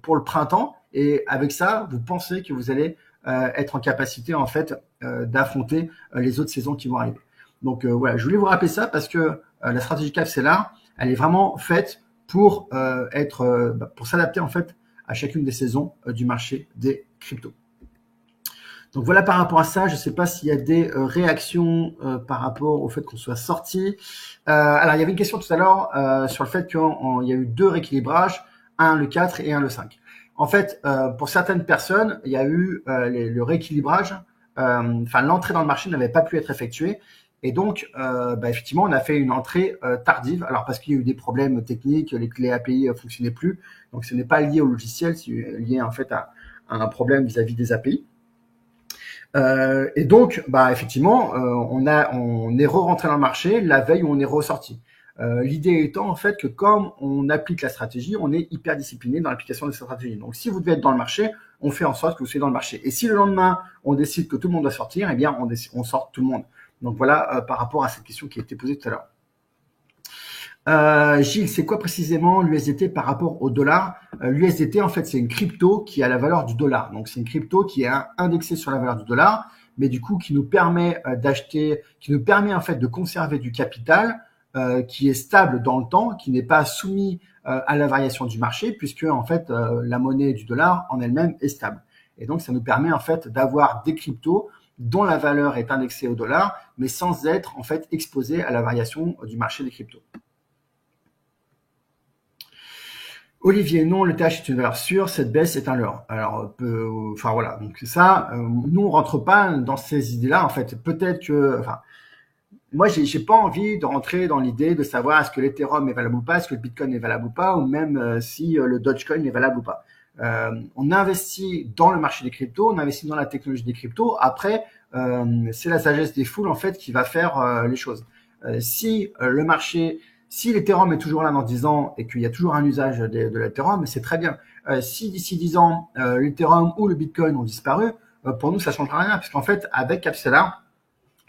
pour le printemps et avec ça vous pensez que vous allez être en capacité en fait d'affronter les autres saisons qui vont arriver. Donc voilà, je voulais vous rappeler ça parce que la stratégie Capstellar, elle est vraiment faite pour pour s'adapter en fait à chacune des saisons du marché des cryptos. Donc voilà par rapport à ça, je ne sais pas s'il y a des réactions par rapport au fait qu'on soit sorti. Alors il y avait une question tout à l'heure sur le fait qu'il y a eu 2 rééquilibrages, un le 4 et un le 5. En fait, pour certaines personnes, il y a eu le rééquilibrage enfin l'entrée dans le marché n'avait pas pu être effectuée. Et donc, effectivement, on a fait une entrée tardive. Alors parce qu'il y a eu des problèmes techniques, les clés API fonctionnaient plus. Donc ce n'est pas lié au logiciel, c'est lié en fait à un problème vis-à-vis des API. Et donc, effectivement, on est re-rentré dans le marché la veille où on est ressorti. L'idée étant en fait que comme on applique la stratégie, on est hyper discipliné dans l'application de cette stratégie. Donc, si vous devez être dans le marché, on fait en sorte que vous soyez dans le marché. Et si le lendemain on décide que tout le monde doit sortir, eh bien, on sort tout le monde. Donc voilà par rapport à cette question qui a été posée tout à l'heure. Gilles, c'est quoi précisément l'USDT par rapport au dollar? L'USDT, en fait, c'est une crypto qui a la valeur du dollar. Donc, c'est une crypto qui est indexée sur la valeur du dollar, mais du coup, qui nous permet d'acheter, qui nous permet en fait de conserver du capital qui est stable dans le temps, qui n'est pas soumis à la variation du marché, puisque en fait, la monnaie du dollar en elle-même est stable. Et donc, ça nous permet en fait d'avoir des cryptos dont la valeur est indexée au dollar, mais sans être en fait exposé à la variation du marché des cryptos. Olivier, non, le TH est une valeur sûre, cette baisse est un leurre. Alors, enfin voilà, donc ça, nous on rentre pas dans ces idées-là. En fait, peut-être que, enfin, moi j'ai pas envie de rentrer dans l'idée de savoir est-ce que l'Ethereum est valable ou pas, est-ce que le Bitcoin est valable ou pas, ou même si le Dogecoin est valable ou pas. On investit dans le marché des cryptos, on investit dans la technologie des cryptos. Après, c'est la sagesse des foules en fait qui va faire les choses. Si le marché Si l'Ethereum est toujours là dans 10 ans et qu'il y a toujours un usage de l'Ethereum, c'est très bien. Si d'ici 10 ans, l'Ethereum ou le Bitcoin ont disparu, pour nous, ça ne changera rien. Parce qu'en fait, avec Capstellar,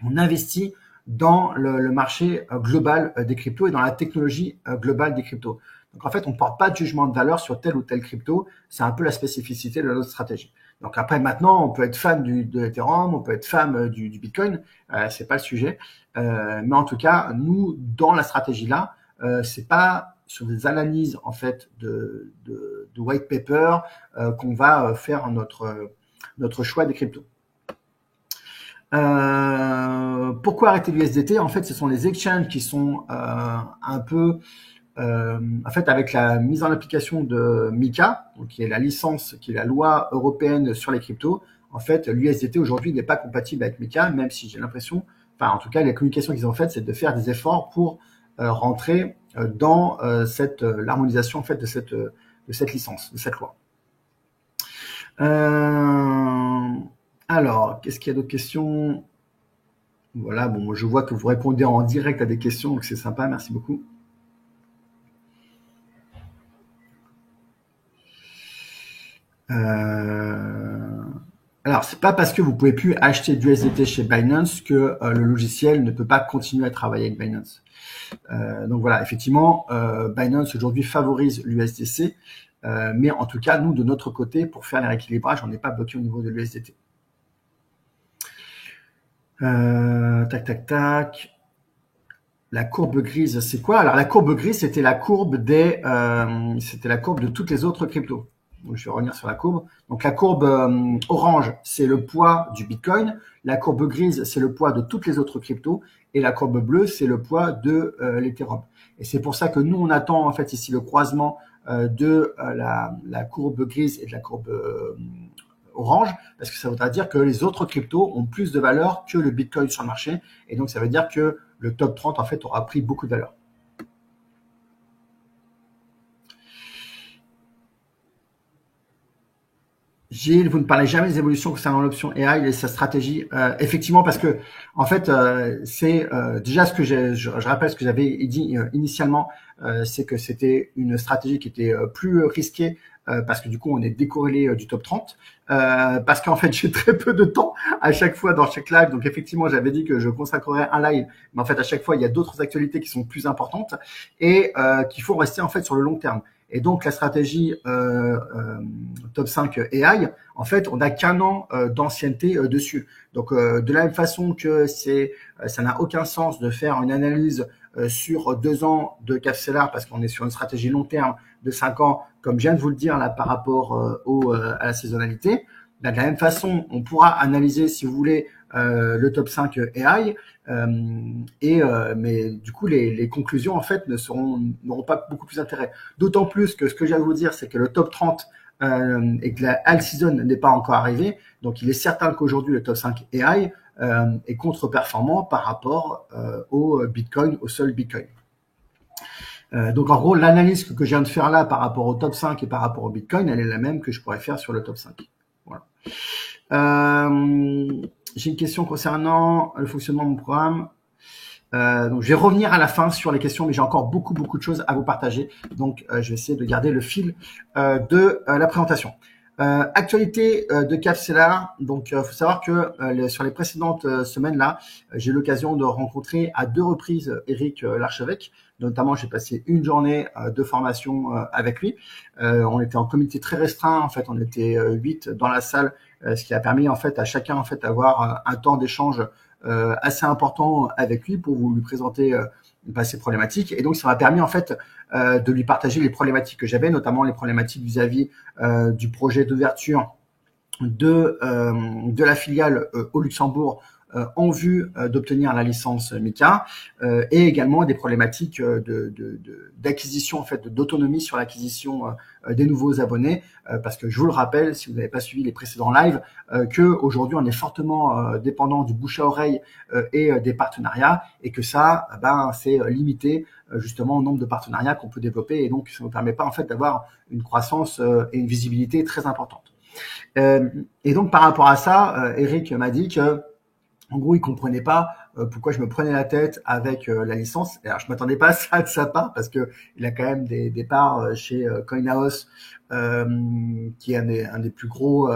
on investit dans le marché global des cryptos et dans la technologie globale des cryptos. Donc en fait, on ne porte pas de jugement de valeur sur telle ou telle crypto. C'est un peu la spécificité de notre stratégie. Donc après, maintenant, on peut être fan de l'Ethereum, on peut être fan du Bitcoin, c'est pas le sujet. Mais en tout cas, nous, dans la stratégie là, c'est pas sur des analyses en fait de white paper qu'on va faire notre choix des cryptos. Pourquoi arrêter l'USDT? En fait, ce sont les exchanges qui sont un peu en fait, avec la mise en application de MiCA, donc qui est la licence, qui est la loi européenne sur les cryptos, en fait, l'USDT aujourd'hui n'est pas compatible avec MiCA, même si j'ai l'impression, enfin, en tout cas, les communications qu'ils ont faites, c'est de faire des efforts pour rentrer dans l'harmonisation en fait de cette licence, de cette loi. Alors, qu'est-ce qu'il y a d'autres questions? Voilà, bon, je vois que vous répondez en direct à des questions, donc c'est sympa, merci beaucoup. Alors, c'est pas parce que vous pouvez plus acheter du USDT chez Binance que le logiciel ne peut pas continuer à travailler avec Binance. Donc voilà, effectivement, Binance aujourd'hui favorise l'USDC, mais en tout cas, nous, de notre côté, pour faire les rééquilibrages, on n'est pas bloqué au niveau de l'USDT. Tac, tac, tac. La courbe grise, c'est quoi? Alors la courbe grise, c'était la courbe de toutes les autres cryptos. Donc, je vais revenir sur la courbe. Donc la courbe orange, c'est le poids du Bitcoin. La courbe grise, c'est le poids de toutes les autres cryptos. Et la courbe bleue, c'est le poids de l'Ethereum. Et c'est pour ça que nous, on attend en fait ici le croisement de la courbe grise et de la courbe orange, parce que ça voudra dire que les autres cryptos ont plus de valeur que le Bitcoin sur le marché. Et donc, ça veut dire que le top 30, en fait, aura pris beaucoup de valeur. Gilles, vous ne parlez jamais des évolutions concernant l'option AI et sa stratégie. Effectivement, parce que en fait, c'est déjà ce que je rappelle ce que j'avais dit initialement, c'est que c'était une stratégie qui était plus risquée parce que du coup, on est décorrélé du top 30. Parce qu'en fait, j'ai très peu de temps à chaque fois dans chaque live. Donc effectivement, j'avais dit que je consacrerais un live, mais en fait, à chaque fois, il y a d'autres actualités qui sont plus importantes et qu'il faut rester en fait sur le long terme. Et donc la stratégie top 5 AI, en fait, on n'a qu'un an d'ancienneté dessus. Donc de la même façon que ça n'a aucun sens de faire une analyse sur 2 ans de Capstellar parce qu'on est sur une stratégie long terme de 5 ans, comme je viens de vous le dire là par rapport à la saisonnalité. Là, de la même façon, on pourra analyser, si vous voulez, le top 5 AI, mais du coup, les conclusions en fait n'auront pas beaucoup plus d'intérêt. D'autant plus que ce que je viens de vous dire, c'est que le top 30 et que la all season n'est pas encore arrivée. Donc, il est certain qu'aujourd'hui, le top 5 AI est contre-performant par rapport au Bitcoin, au seul Bitcoin. Donc, en gros, l'analyse que je viens de faire là par rapport au top 5 et par rapport au Bitcoin, elle est la même que je pourrais faire sur le top 5. Voilà. J'ai une question concernant le fonctionnement de mon programme. Donc, je vais revenir à la fin sur les questions, mais j'ai encore beaucoup de choses à vous partager. Donc, je vais essayer de garder le fil de la présentation. Actualité de Capstellar. Donc, faut savoir que sur les précédentes semaines là, j'ai eu l'occasion de rencontrer à 2 reprises Eric Larchevêque. Notamment, j'ai passé une journée de formation avec lui. On était en comité très restreint. En fait, on était 8 dans la salle, ce qui a permis en fait à chacun en fait d'avoir un temps d'échange assez important avec lui pour vous lui présenter ses problématiques. Et donc, ça m'a permis en fait de lui partager les problématiques que j'avais, notamment les problématiques vis-à-vis du projet d'ouverture de la filiale au Luxembourg en vue d'obtenir la licence MiCA et également des problématiques d'acquisition en fait d'autonomie sur l'acquisition des nouveaux abonnés parce que je vous le rappelle si vous n'avez pas suivi les précédents lives que aujourd'hui on est fortement dépendant du bouche à oreille et des partenariats et que ça c'est limité justement au nombre de partenariats qu'on peut développer et donc ça ne nous permet pas en fait d'avoir une croissance et une visibilité très importante. Et donc par rapport à ça, Eric m'a dit que en gros, il comprenait pas pourquoi je me prenais la tête avec la licence. Alors, je m'attendais pas à ça de sa part parce que il a quand même des parts chez CoinHouse, qui est un des plus gros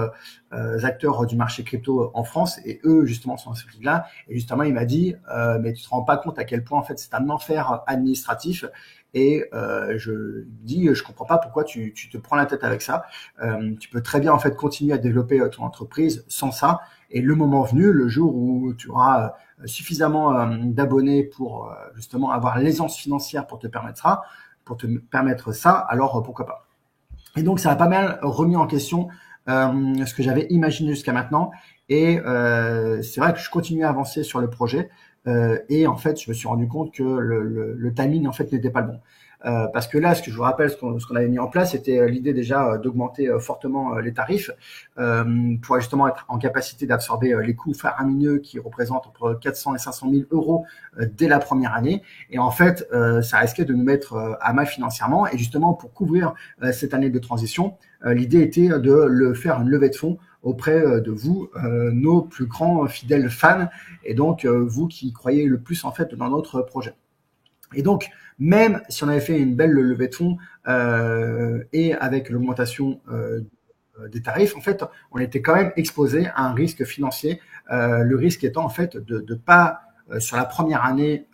acteurs du marché crypto en France. Et eux, justement, sont dans ce là. Et justement, il m'a dit, mais tu te rends pas compte à quel point en fait c'est un enfer administratif. Et je dis, je comprends pas pourquoi tu te prends la tête avec ça. Tu peux très bien en fait continuer à développer ton entreprise sans ça. Et le moment venu, le jour où tu auras suffisamment d'abonnés pour justement avoir l'aisance financière pour te permettre ça, alors pourquoi pas. Et donc ça a pas mal remis en question ce que j'avais imaginé jusqu'à maintenant. Et c'est vrai que je continue à avancer sur le projet. Et en fait, je me suis rendu compte que le timing en fait n'était pas le bon. Parce que là, ce que je vous rappelle, ce qu'on avait mis en place, c'était l'idée déjà d'augmenter fortement les tarifs pour justement être en capacité d'absorber les coûts faramineux qui représentent entre 400 et 500 000 euros dès la première année. Et en fait, ça risquait de nous mettre à mal financièrement. Et justement, pour couvrir cette année de transition, l'idée était de faire une levée de fonds auprès de vous, nos plus grands fidèles fans, et donc vous qui croyez le plus en fait dans notre projet. Et donc, même si on avait fait une belle levée de fonds et avec l'augmentation des tarifs, en fait, on était quand même exposé à un risque financier. Le risque étant en fait de pas sur la première année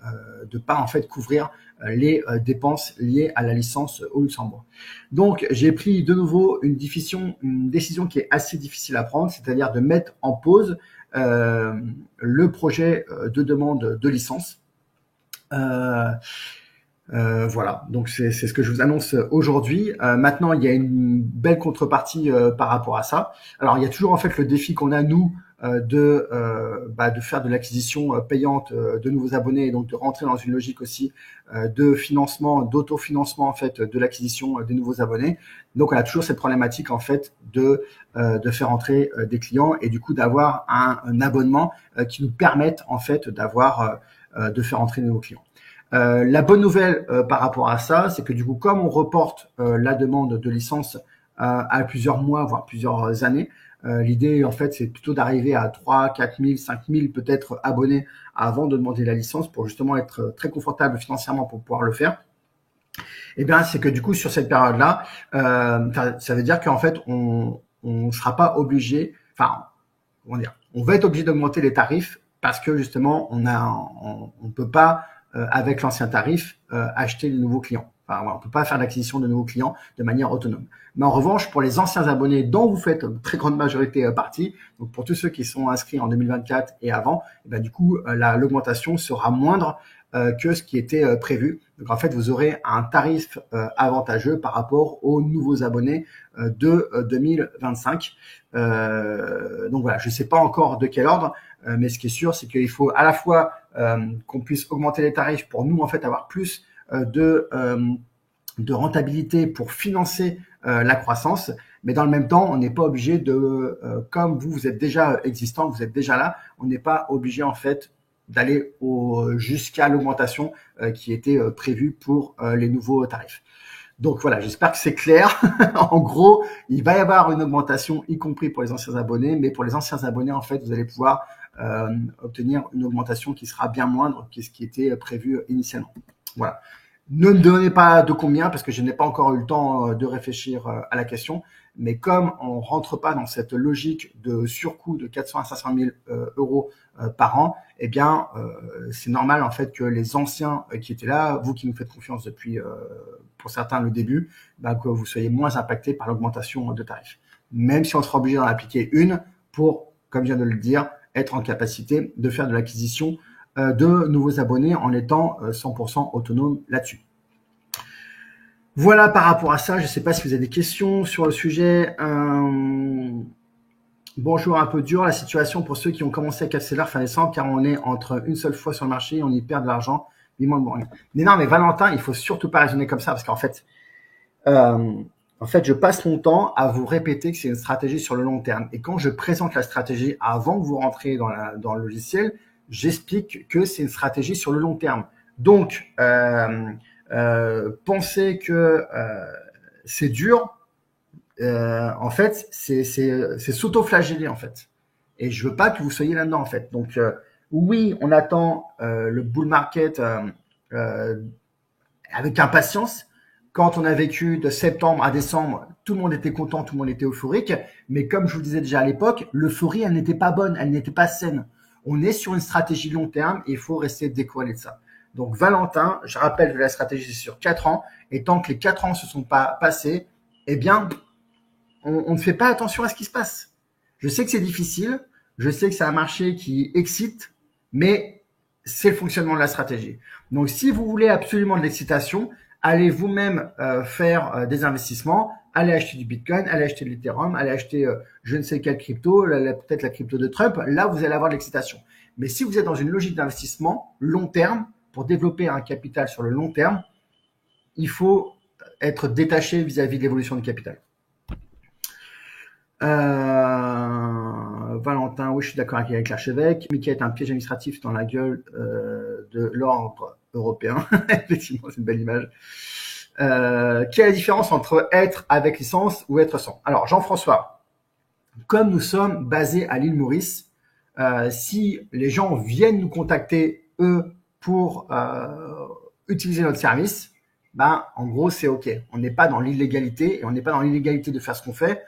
de pas en fait couvrir les dépenses liées à la licence au Luxembourg. Donc, j'ai pris de nouveau une décision qui est assez difficile à prendre, c'est-à-dire de mettre en pause le projet de demande de licence. Voilà, donc c'est ce que je vous annonce aujourd'hui. Maintenant, il y a une belle contrepartie par rapport à ça. Alors, il y a toujours en fait le défi qu'on a nous de faire de l'acquisition payante de nouveaux abonnés et donc de rentrer dans une logique aussi de financement, d'autofinancement en fait de l'acquisition des nouveaux abonnés. Donc, on a toujours cette problématique en fait de faire entrer des clients et du coup d'avoir un abonnement qui nous permette en fait d'avoir de faire entrer de nouveaux clients. La bonne nouvelle par rapport à ça, c'est que du coup, comme on reporte la demande de licence à plusieurs mois, voire plusieurs années, l'idée, en fait, c'est plutôt d'arriver à 3, 4 000, 5 000 peut-être abonnés avant de demander la licence pour justement être très confortable financièrement pour pouvoir le faire. Eh bien, c'est que du coup, sur cette période-là, ça veut dire qu'en fait, on sera pas obligé, on va être obligé d'augmenter les tarifs parce que justement, on peut pas avec l'ancien tarif, acheter de nouveaux clients. Enfin, on ne peut pas faire l'acquisition de nouveaux clients de manière autonome. Mais en revanche, pour les anciens abonnés dont vous faites une très grande majorité partie, donc pour tous ceux qui sont inscrits en 2024 et avant, et ben du coup, l'augmentation sera moindre que ce qui était prévu. Donc en fait, vous aurez un tarif avantageux par rapport aux nouveaux abonnés de 2025. Donc voilà, je ne sais pas encore de quel ordre, mais ce qui est sûr, c'est qu'il faut à la fois qu'on puisse augmenter les tarifs pour nous en fait avoir plus de rentabilité pour financer la croissance, Mais dans le même temps, on n'est pas obligé de, comme vous êtes déjà existant, vous êtes déjà là, on n'est pas obligé en fait d'aller jusqu'à l'augmentation qui était prévue pour les nouveaux tarifs. Donc voilà, j'espère que c'est clair. En gros, il va y avoir une augmentation, y compris pour les anciens abonnés, mais pour les anciens abonnés, en fait, vous allez pouvoir obtenir une augmentation qui sera bien moindre que ce qui était prévu initialement. Voilà. Ne me donnez pas de combien, parce que je n'ai pas encore eu le temps de réfléchir à la question, mais comme on rentre pas dans cette logique de surcoût de 400 à 500 000 euros par an, eh bien, c'est normal en fait que les anciens qui étaient là, vous qui nous faites confiance depuis, pour certains, le début, bah, que vous soyez moins impactés par l'augmentation de tarifs. Même si on sera obligé d'en appliquer une pour, comme je viens de le dire, être en capacité de faire de l'acquisition de nouveaux abonnés en étant 100% autonome là-dessus. Voilà par rapport à ça. Je ne sais pas si vous avez des questions sur le sujet. Bonjour, un peu dur la situation pour ceux qui ont commencé à casser l'art fin décembre, car on est entre une seule fois sur le marché et on y perd de l'argent. Mais non, mais Valentin, il faut surtout pas raisonner comme ça, parce qu'en fait, je passe mon temps à vous répéter que c'est une stratégie sur le long terme. Et quand je présente la stratégie avant que vous rentriez dans le logiciel, j'explique que c'est une stratégie sur le long terme. Donc, penser que c'est dur, en fait, c'est s'auto-flageller en fait. Et je veux pas que vous soyez là-dedans en fait. Donc oui, on attend le bull market avec impatience. Quand on a vécu de septembre à décembre, tout le monde était content, tout le monde était euphorique. Mais comme je vous disais déjà à l'époque, l'euphorie, elle n'était pas bonne, elle n'était pas saine. On est sur une stratégie long terme et il faut rester décorrélé de ça. Donc Valentin, je rappelle que la stratégie c'est sur 4 ans. Et tant que les 4 ans ne se sont pas passés, eh bien, on ne fait pas attention à ce qui se passe. Je sais que c'est difficile, je sais que c'est un marché qui excite, mais c'est le fonctionnement de la stratégie. Donc, si vous voulez absolument de l'excitation, allez vous-même faire des investissements, allez acheter du Bitcoin, allez acheter de l'Ethereum, allez acheter je ne sais quelle crypto, peut-être la crypto de Trump. Là, vous allez avoir de l'excitation. Mais si vous êtes dans une logique d'investissement long terme, pour développer un capital sur le long terme, il faut être détaché vis-à-vis de l'évolution du capital. Valentin, oui, je suis d'accord avec l'archevêque. Mickey est un piège administratif dans la gueule de l'ordre européen. Effectivement, c'est une belle image. Quelle est la différence entre être avec licence ou être sans? Alors, Jean-François, comme nous sommes basés à l'île Maurice, si les gens viennent nous contacter, eux, pour utiliser notre service, ben, en gros, c'est OK. On n'est pas dans l'illégalité et on n'est pas dans l'illégalité de faire ce qu'on fait.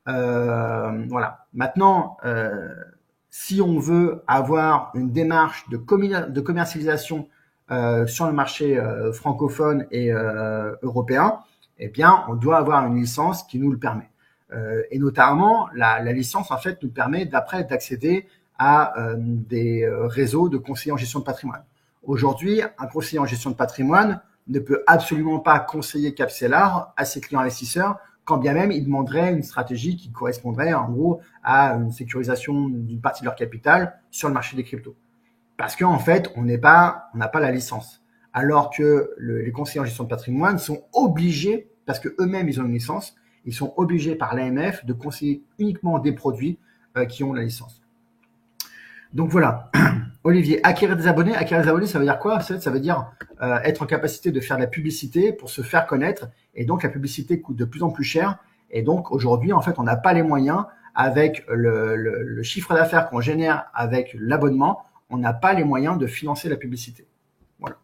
Voilà. Maintenant, si on veut avoir une démarche de commercialisation sur le marché francophone et européen, eh bien, on doit avoir une licence qui nous le permet. Et notamment, la licence, en fait, nous permet d'accéder à des réseaux de conseillers en gestion de patrimoine. Aujourd'hui, un conseiller en gestion de patrimoine ne peut absolument pas conseiller Capcellar à ses clients investisseurs, quand bien même il demanderait une stratégie qui correspondrait en gros à une sécurisation d'une partie de leur capital sur le marché des cryptos. Parce qu'en fait, on n'a pas la licence. Alors que les conseillers en gestion de patrimoine sont obligés, parce que eux-mêmes ils ont une licence, ils sont obligés par l'AMF de conseiller uniquement des produits qui ont la licence. Donc voilà. Olivier, acquérir des abonnés, ça veut dire quoi? Ça veut dire être en capacité de faire de la publicité pour se faire connaître. Et donc, la publicité coûte de plus en plus cher. Et donc, aujourd'hui, en fait, on n'a pas les moyens, avec le chiffre d'affaires qu'on génère avec l'abonnement, on n'a pas les moyens de financer la publicité. Voilà.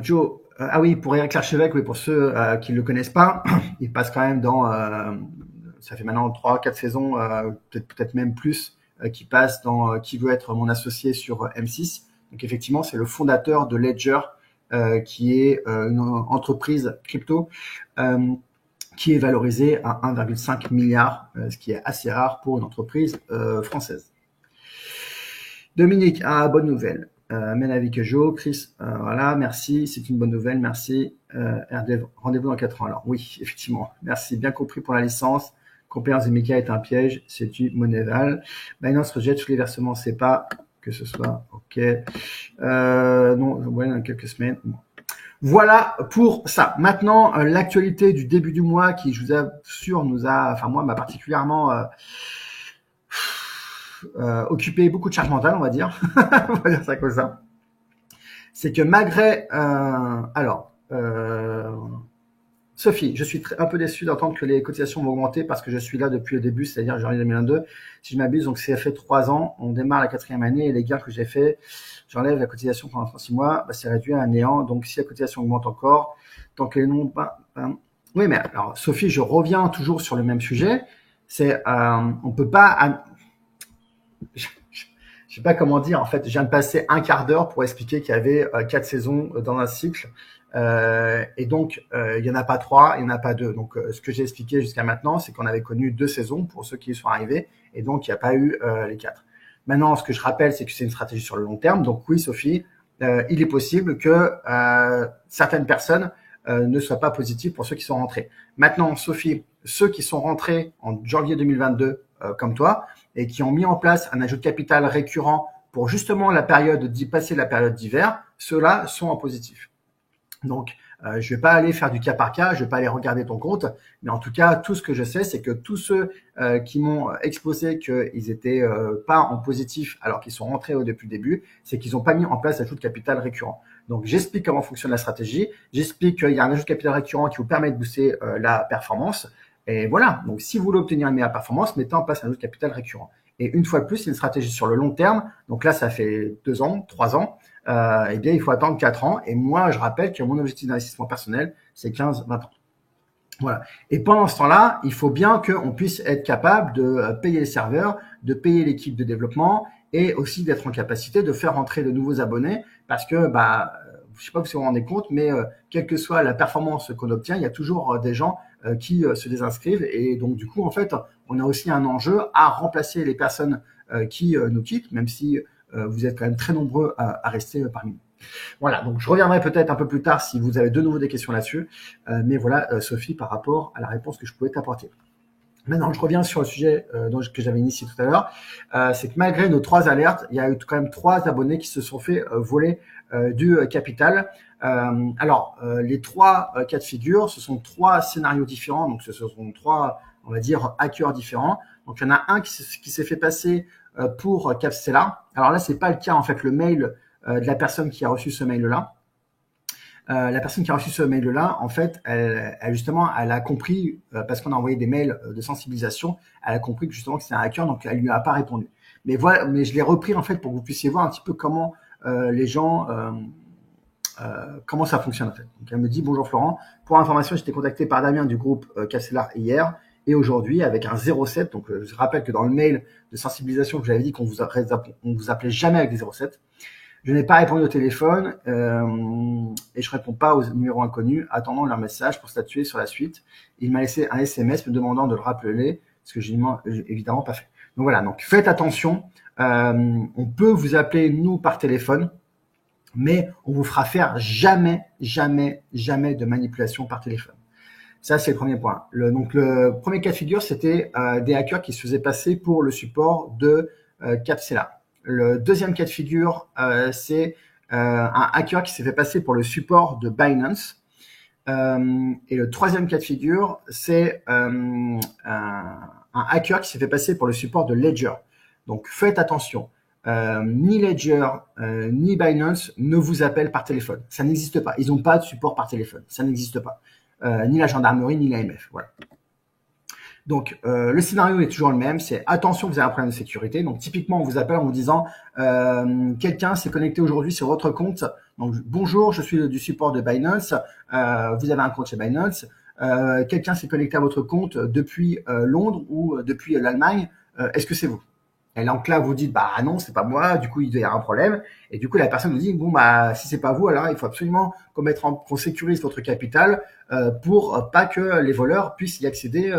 Joe, ah oui, pour Eric Larchevêque, oui, pour ceux qui ne le connaissent pas, il passe quand même dans... ça fait maintenant 3-4 saisons, peut-être même plus, qui passe dans Qui veut être mon associé sur M6. Donc effectivement, c'est le fondateur de Ledger, qui est une entreprise crypto qui est valorisée à 1,5 milliard, ce qui est assez rare pour une entreprise française. Dominique, bonne nouvelle. Même avis que Joe. Chris, voilà, merci, c'est une bonne nouvelle, merci. RDV, rendez-vous dans 4 ans. Alors oui, effectivement, merci, bien compris pour la licence. Compliance de Mika est un piège, c'est du Moneval. Binance rejette tous les versements, c'est pas que ce soit OK. Non, ouais, dans quelques semaines. Bon. Voilà pour ça. Maintenant, l'actualité du début du mois qui, je vous assure, enfin moi, m'a particulièrement occupé beaucoup de charge mentale, on va dire. On va dire ça comme ça. C'est que malgré... Sophie, je suis un peu déçu d'entendre que les cotisations vont augmenter parce que je suis là depuis le début, c'est-à-dire janvier 2022. Si je m'abuse, donc c'est fait 3 ans, on démarre la 4e année et les gains que j'ai fait, j'enlève la cotisation pendant 36 mois, c'est réduit à un néant. Donc si la cotisation augmente encore, tant que les noms... Oui, mais alors Sophie, je reviens toujours sur le même sujet. C'est, on peut pas... Je sais pas comment dire. En fait, je viens de passer un quart d'heure pour expliquer qu'il y avait 4 saisons dans un cycle. Et donc, il y en a pas 3, il y en a pas 2. Donc, ce que j'ai expliqué jusqu'à maintenant, c'est qu'on avait connu 2 saisons pour ceux qui y sont arrivés, et donc il n'y a pas eu les 4. Maintenant, ce que je rappelle, c'est que c'est une stratégie sur le long terme. Donc oui, Sophie, il est possible que certaines personnes ne soient pas positives pour ceux qui sont rentrés. Maintenant, Sophie, ceux qui sont rentrés en janvier 2022, comme toi, et qui ont mis en place un ajout de capital récurrent pour justement passer la période d'hiver, ceux-là sont en positif. Donc, je vais pas aller faire du cas par cas, je vais pas aller regarder ton compte, mais en tout cas, tout ce que je sais, c'est que tous ceux qui m'ont exposé qu'ils étaient pas en positif alors qu'ils sont rentrés depuis le début, c'est qu'ils n'ont pas mis en place l'ajout de capital récurrent. Donc, j'explique comment fonctionne la stratégie, j'explique qu'il y a un ajout de capital récurrent qui vous permet de booster la performance, et voilà. Donc, si vous voulez obtenir une meilleure performance, mettez en place un ajout de capital récurrent. Et une fois de plus, c'est une stratégie sur le long terme. Donc là, ça fait 2 ans, 3 ans. Eh bien, il faut attendre 4 ans. Et moi, je rappelle que mon objectif d'investissement personnel, c'est 15-20 ans. Voilà. Et pendant ce temps-là, il faut bien qu'on puisse être capable de payer les serveurs, de payer l'équipe de développement et aussi d'être en capacité de faire entrer de nouveaux abonnés parce que, je sais pas si vous vous rendez compte, mais quelle que soit la performance qu'on obtient, il y a toujours des gens qui se désinscrivent. Et donc, du coup, en fait, on a aussi un enjeu à remplacer les personnes qui nous quittent, même si vous êtes quand même très nombreux à rester parmi nous. Voilà, donc je reviendrai peut-être un peu plus tard si vous avez de nouveau des questions là-dessus. Mais voilà, Sophie, par rapport à la réponse que je pouvais t'apporter. Maintenant, je reviens sur le sujet que j'avais initié tout à l'heure. C'est que malgré nos 3 alertes, il y a eu quand même 3 abonnés qui se sont fait voler du capital. Alors, les 3 cas de figure, ce sont 3 scénarios différents. Donc, ce sont 3, on va dire, hackers différents. Donc, il y en a un qui s'est fait passer pour Capstella. Alors là, c'est pas le cas, en fait, le mail de la personne qui a reçu ce mail-là. La personne qui a reçu ce mail-là, en fait, elle a compris, parce qu'on a envoyé des mails de sensibilisation, elle a compris que justement que c'est un hacker, donc elle lui a pas répondu. Mais voilà, mais je l'ai repris en fait pour que vous puissiez voir un petit peu comment les gens, comment ça fonctionne en fait. Donc elle me dit bonjour Florent, pour information, j'étais contacté par Damien du groupe Capstellar hier et aujourd'hui avec un 07. Donc je rappelle que dans le mail de sensibilisation que j'avais dit qu'on vous appelait jamais avec des 07. Je n'ai pas répondu au téléphone et je réponds pas aux numéros inconnus, attendant leur message pour statuer sur la suite. Il m'a laissé un SMS me demandant de le rappeler, ce que j'ai évidemment pas fait. Donc voilà, donc faites attention. On peut vous appeler nous par téléphone, mais on vous fera faire jamais de manipulation par téléphone. Ça, c'est le premier point. Donc le premier cas de figure, c'était des hackers qui se faisaient passer pour le support de Capstella. Le deuxième cas de figure, c'est un hacker qui s'est fait passer pour le support de Binance. Et le troisième cas de figure, c'est un hacker qui s'est fait passer pour le support de Ledger. Donc faites attention. Ni Ledger, ni Binance ne vous appellent par téléphone. Ça n'existe pas. Ils n'ont pas de support par téléphone. Ça n'existe pas. Ni la gendarmerie, ni l'AMF. Voilà. Donc, le scénario est toujours le même, c'est attention, vous avez un problème de sécurité. Donc, typiquement, on vous appelle en vous disant quelqu'un s'est connecté aujourd'hui sur votre compte. Donc, bonjour, je suis du support de Binance. Vous avez un compte chez Binance. Quelqu'un s'est connecté à votre compte depuis Londres ou depuis l'Allemagne. Est-ce que c'est vous? Et donc là, vous dites, bah non, c'est pas moi. Du coup, il y a un problème. Et du coup, la personne vous dit, bon, bah si c'est pas vous, alors il faut absolument qu'on sécurise votre capital pour pas que les voleurs puissent y accéder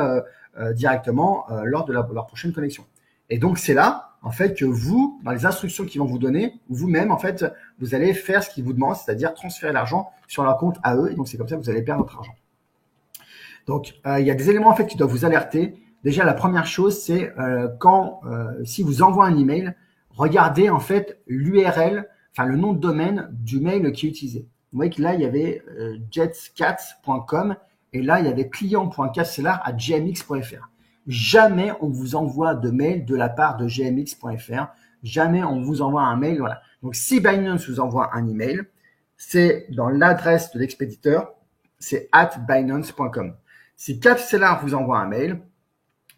directement lors de leur prochaine connexion. Et donc, c'est là, en fait, que vous, dans les instructions qu'ils vont vous donner, vous-même, en fait, vous allez faire ce qu'ils vous demandent, c'est-à-dire transférer l'argent sur leur compte à eux. Et donc, c'est comme ça que vous allez perdre votre argent. Donc, il y a des éléments, en fait, qui doivent vous alerter. Déjà, la première chose, c'est si vous envoie un email, regardez, en fait, l'URL, enfin, le nom de domaine du mail qui est utilisé. vous voyez que là, il y avait jetscats.com et là, il y avait client.capselar@gmx.fr. Jamais on vous envoie de mail de la part de gmx.fr. Jamais on vous envoie un mail. Voilà. Donc, si Binance vous envoie un email, c'est dans l'adresse de l'expéditeur, c'est @binance.com. Si Capstellar vous envoie un mail,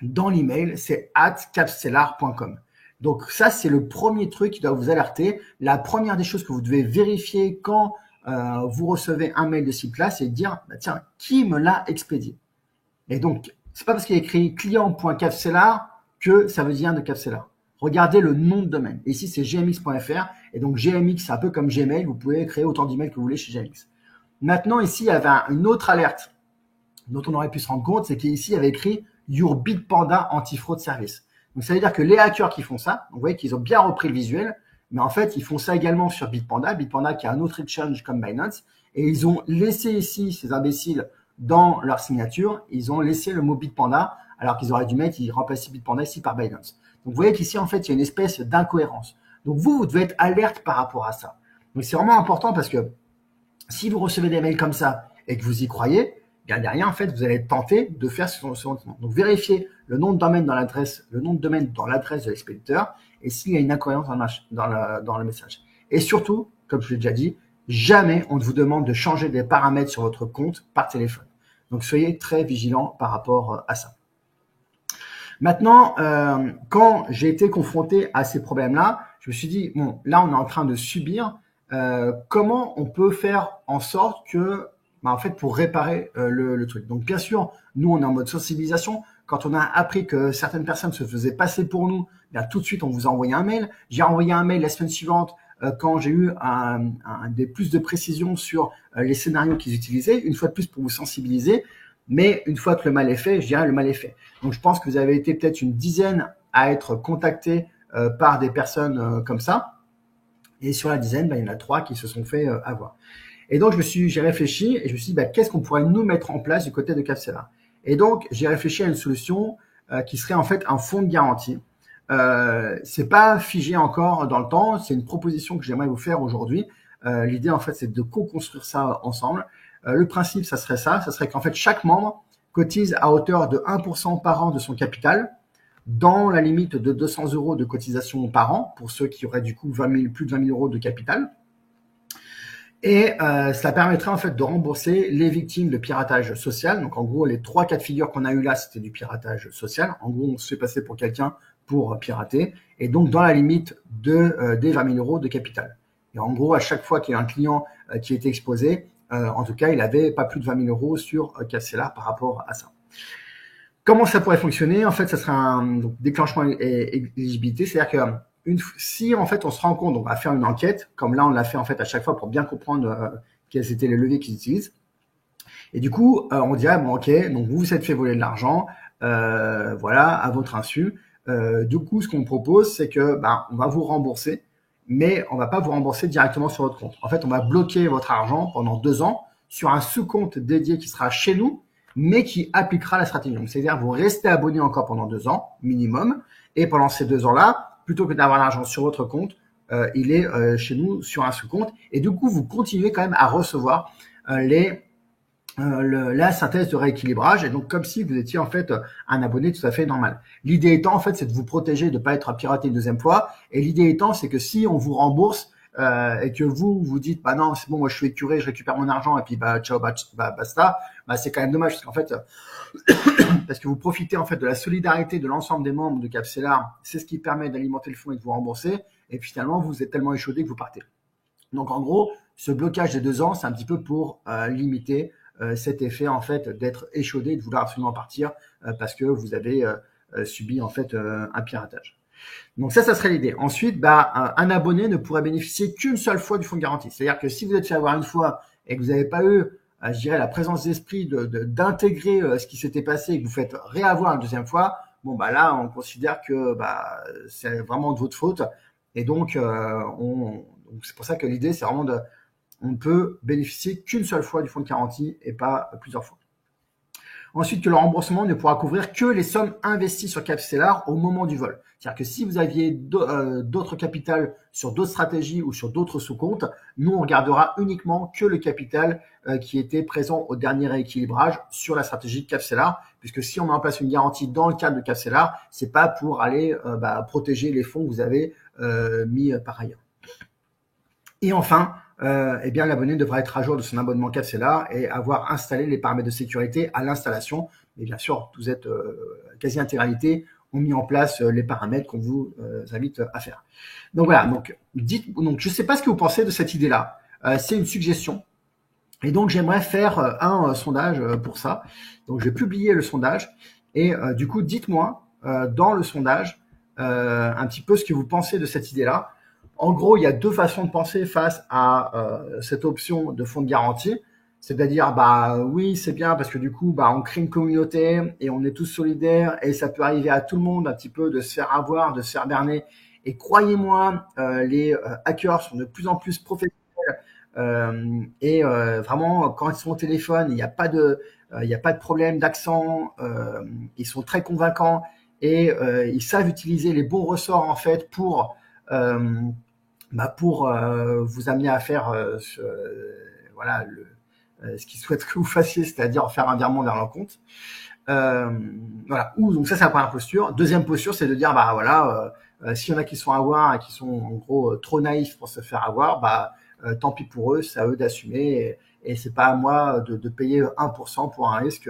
dans l'email, c'est @capstellar.com. Donc ça, c'est le premier truc qui doit vous alerter. La première des choses que vous devez vérifier quand vous recevez un mail de ce type-là, c'est de dire, bah, tiens, qui me l'a expédié? Et donc, c'est pas parce qu'il y a écrit client.capstellar que ça veut dire de Capstellar. Regardez le nom de domaine. Ici, c'est gmx.fr. Et donc, gmx, c'est un peu comme Gmail. Vous pouvez créer autant d'emails que vous voulez chez gmx. Maintenant, ici, il y avait une autre alerte dont on aurait pu se rendre compte, c'est qu'ici, il y avait écrit Your Bitpanda Anti-Fraud Service. Donc, ça veut dire que les hackers qui font ça, vous voyez qu'ils ont bien repris le visuel, mais en fait, ils font ça également sur Bitpanda. Bitpanda qui a un autre exchange comme Binance. Et ils ont laissé ici, ces imbéciles, dans leur signature, ils ont laissé le mot Bitpanda, alors qu'ils auraient dû mettre, ils remplaçaient Bitpanda ici par Binance. Donc, vous voyez qu'ici, en fait, il y a une espèce d'incohérence. Donc, vous devez être alerte par rapport à ça. Donc, c'est vraiment important parce que si vous recevez des mails comme ça et que vous y croyez, bien derrière, en fait, vous allez être tenté de faire ce nom. Donc, vérifiez le nom de domaine dans l'adresse, le nom de domaine dans l'adresse de l'expéditeur et s'il y a une incohérence dans le message. Et surtout, comme je l'ai déjà dit, jamais on ne vous demande de changer des paramètres sur votre compte par téléphone. Donc, soyez très vigilant par rapport à ça. Maintenant, quand j'ai été confronté à ces problèmes-là, je me suis dit, bon, là, on est en train de subir. Comment on peut faire en sorte que, en fait, pour réparer le truc. Donc, bien sûr, nous, on est en mode sensibilisation. Quand on a appris que certaines personnes se faisaient passer pour nous, bien, tout de suite, on vous a envoyé un mail. J'ai envoyé un mail la semaine suivante quand j'ai eu plus de précisions sur les scénarios qu'ils utilisaient, une fois de plus pour vous sensibiliser. Mais une fois que le mal est fait, je dirais le mal est fait. Donc, je pense que vous avez été peut-être une dizaine à être contactés par des personnes comme ça. Et sur la dizaine, il y en a 3 qui se sont fait avoir. Et donc, j'ai réfléchi et je me suis dit, qu'est-ce qu'on pourrait nous mettre en place du côté de Capstellar? Et donc, j'ai réfléchi à une solution qui serait en fait un fonds de garantie. C'est pas figé encore dans le temps, c'est une proposition que j'aimerais vous faire aujourd'hui. L'idée, en fait, c'est de co-construire ça ensemble. Le principe, ça serait qu'en fait, chaque membre cotise à hauteur de 1% par an de son capital, dans la limite de 200 € de cotisation par an, pour ceux qui auraient du coup plus de 20 000 € de capital. Et ça permettrait en fait de rembourser les victimes de piratage social. Donc en gros, les 3 cas de figure qu'on a eu là, c'était du piratage social. En gros, on se fait passer pour quelqu'un pour pirater. Et donc dans la limite des 20 000 € de capital. Et en gros, à chaque fois qu'il y a un client qui était exposé, en tout cas, il avait pas plus de 20 000 € sur Capstellar par rapport à ça. Comment ça pourrait fonctionner? En fait, ça serait un déclenchement et éligibilité. C'est-à-dire que si en fait on se rend compte, on va faire une enquête, comme là on l'a fait en fait à chaque fois pour bien comprendre quels étaient les leviers qu'ils utilisent. Et du coup, on dirait bon ok, donc vous vous êtes fait voler de l'argent, voilà, à votre insu. Du coup, ce qu'on propose, c'est que on va vous rembourser, mais on va pas vous rembourser directement sur votre compte. En fait, on va bloquer votre argent pendant 2 ans sur un sous-compte dédié qui sera chez nous, mais qui appliquera la stratégie. Donc, c'est-à-dire vous restez abonné encore pendant 2 ans minimum, et pendant ces 2 ans-là, plutôt que d'avoir l'argent sur votre compte, il est chez nous sur un sous-compte, et du coup, vous continuez quand même à recevoir la synthèse de rééquilibrage, et donc comme si vous étiez en fait un abonné tout à fait normal. L'idée étant en fait, c'est de vous protéger de ne pas être piraté une deuxième fois, et l'idée étant, c'est que si on vous rembourse et que vous dites non, c'est bon, moi je suis écuré, je récupère mon argent et puis ciao, basta, c'est quand même dommage parce qu'en fait parce que vous profitez en fait de la solidarité de l'ensemble des membres de Capstellar, c'est ce qui permet d'alimenter le fonds et de vous rembourser, et puis finalement vous êtes tellement échaudé que vous partez. Donc en gros, ce blocage des 2 ans, c'est un petit peu pour limiter cet effet en fait d'être échaudé et de vouloir absolument partir parce que vous avez subi en fait un piratage. Donc ça serait l'idée. Ensuite, un abonné ne pourrait bénéficier qu'une seule fois du fonds de garantie. C'est-à-dire que si vous êtes fait avoir une fois et que vous n'avez pas eu, je dirais, la présence d'esprit d'intégrer ce qui s'était passé et que vous faites réavoir une deuxième fois, là, on considère que c'est vraiment de votre faute. Et donc, c'est pour ça que l'idée, c'est vraiment on ne peut bénéficier qu'une seule fois du fonds de garantie et pas plusieurs fois. Ensuite, que le remboursement ne pourra couvrir que les sommes investies sur Capstellar au moment du vol. C'est-à-dire que si vous aviez d'autres capitales sur d'autres stratégies ou sur d'autres sous-comptes, nous, on regardera uniquement que le capital qui était présent au dernier rééquilibrage sur la stratégie Capstellar, puisque si on met en place une garantie dans le cadre de Capstellar, c'est pas pour aller protéger les fonds que vous avez mis par ailleurs. Et enfin, eh bien, l'abonné devra être à jour de son abonnement Capstellar et avoir installé les paramètres de sécurité à l'installation. Et bien sûr, vous êtes quasi-intégralité ont mis en place les paramètres qu'on vous invite à faire. Donc voilà, donc je ne sais pas ce que vous pensez de cette idée-là. C'est une suggestion. Et donc, j'aimerais faire un sondage pour ça. Donc, je vais publier le sondage. Et du coup, dites-moi dans le sondage un petit peu ce que vous pensez de cette idée-là. En gros, il y a deux façons de penser face à cette option de fonds de garantie. C'est-à-dire, oui, c'est bien parce que du coup, on crée une communauté et on est tous solidaires et ça peut arriver à tout le monde un petit peu de se faire avoir, de se faire berner. Et croyez-moi, les hackers sont de plus en plus professionnels. Vraiment, quand ils sont au téléphone, il n'y a pas de problème d'accent. Ils sont très convaincants et ils savent utiliser les bons ressorts en fait pour vous amener à faire ce qu'ils souhaitent que vous fassiez, c'est-à-dire faire un virement vers leur compte. Voilà. Ou donc ça c'est la première posture. Deuxième posture, c'est de dire s'il y en a qui sont à voir et qui sont en gros trop naïfs pour se faire avoir, tant pis pour eux, c'est à eux d'assumer et c'est pas à moi de payer 1% pour un risque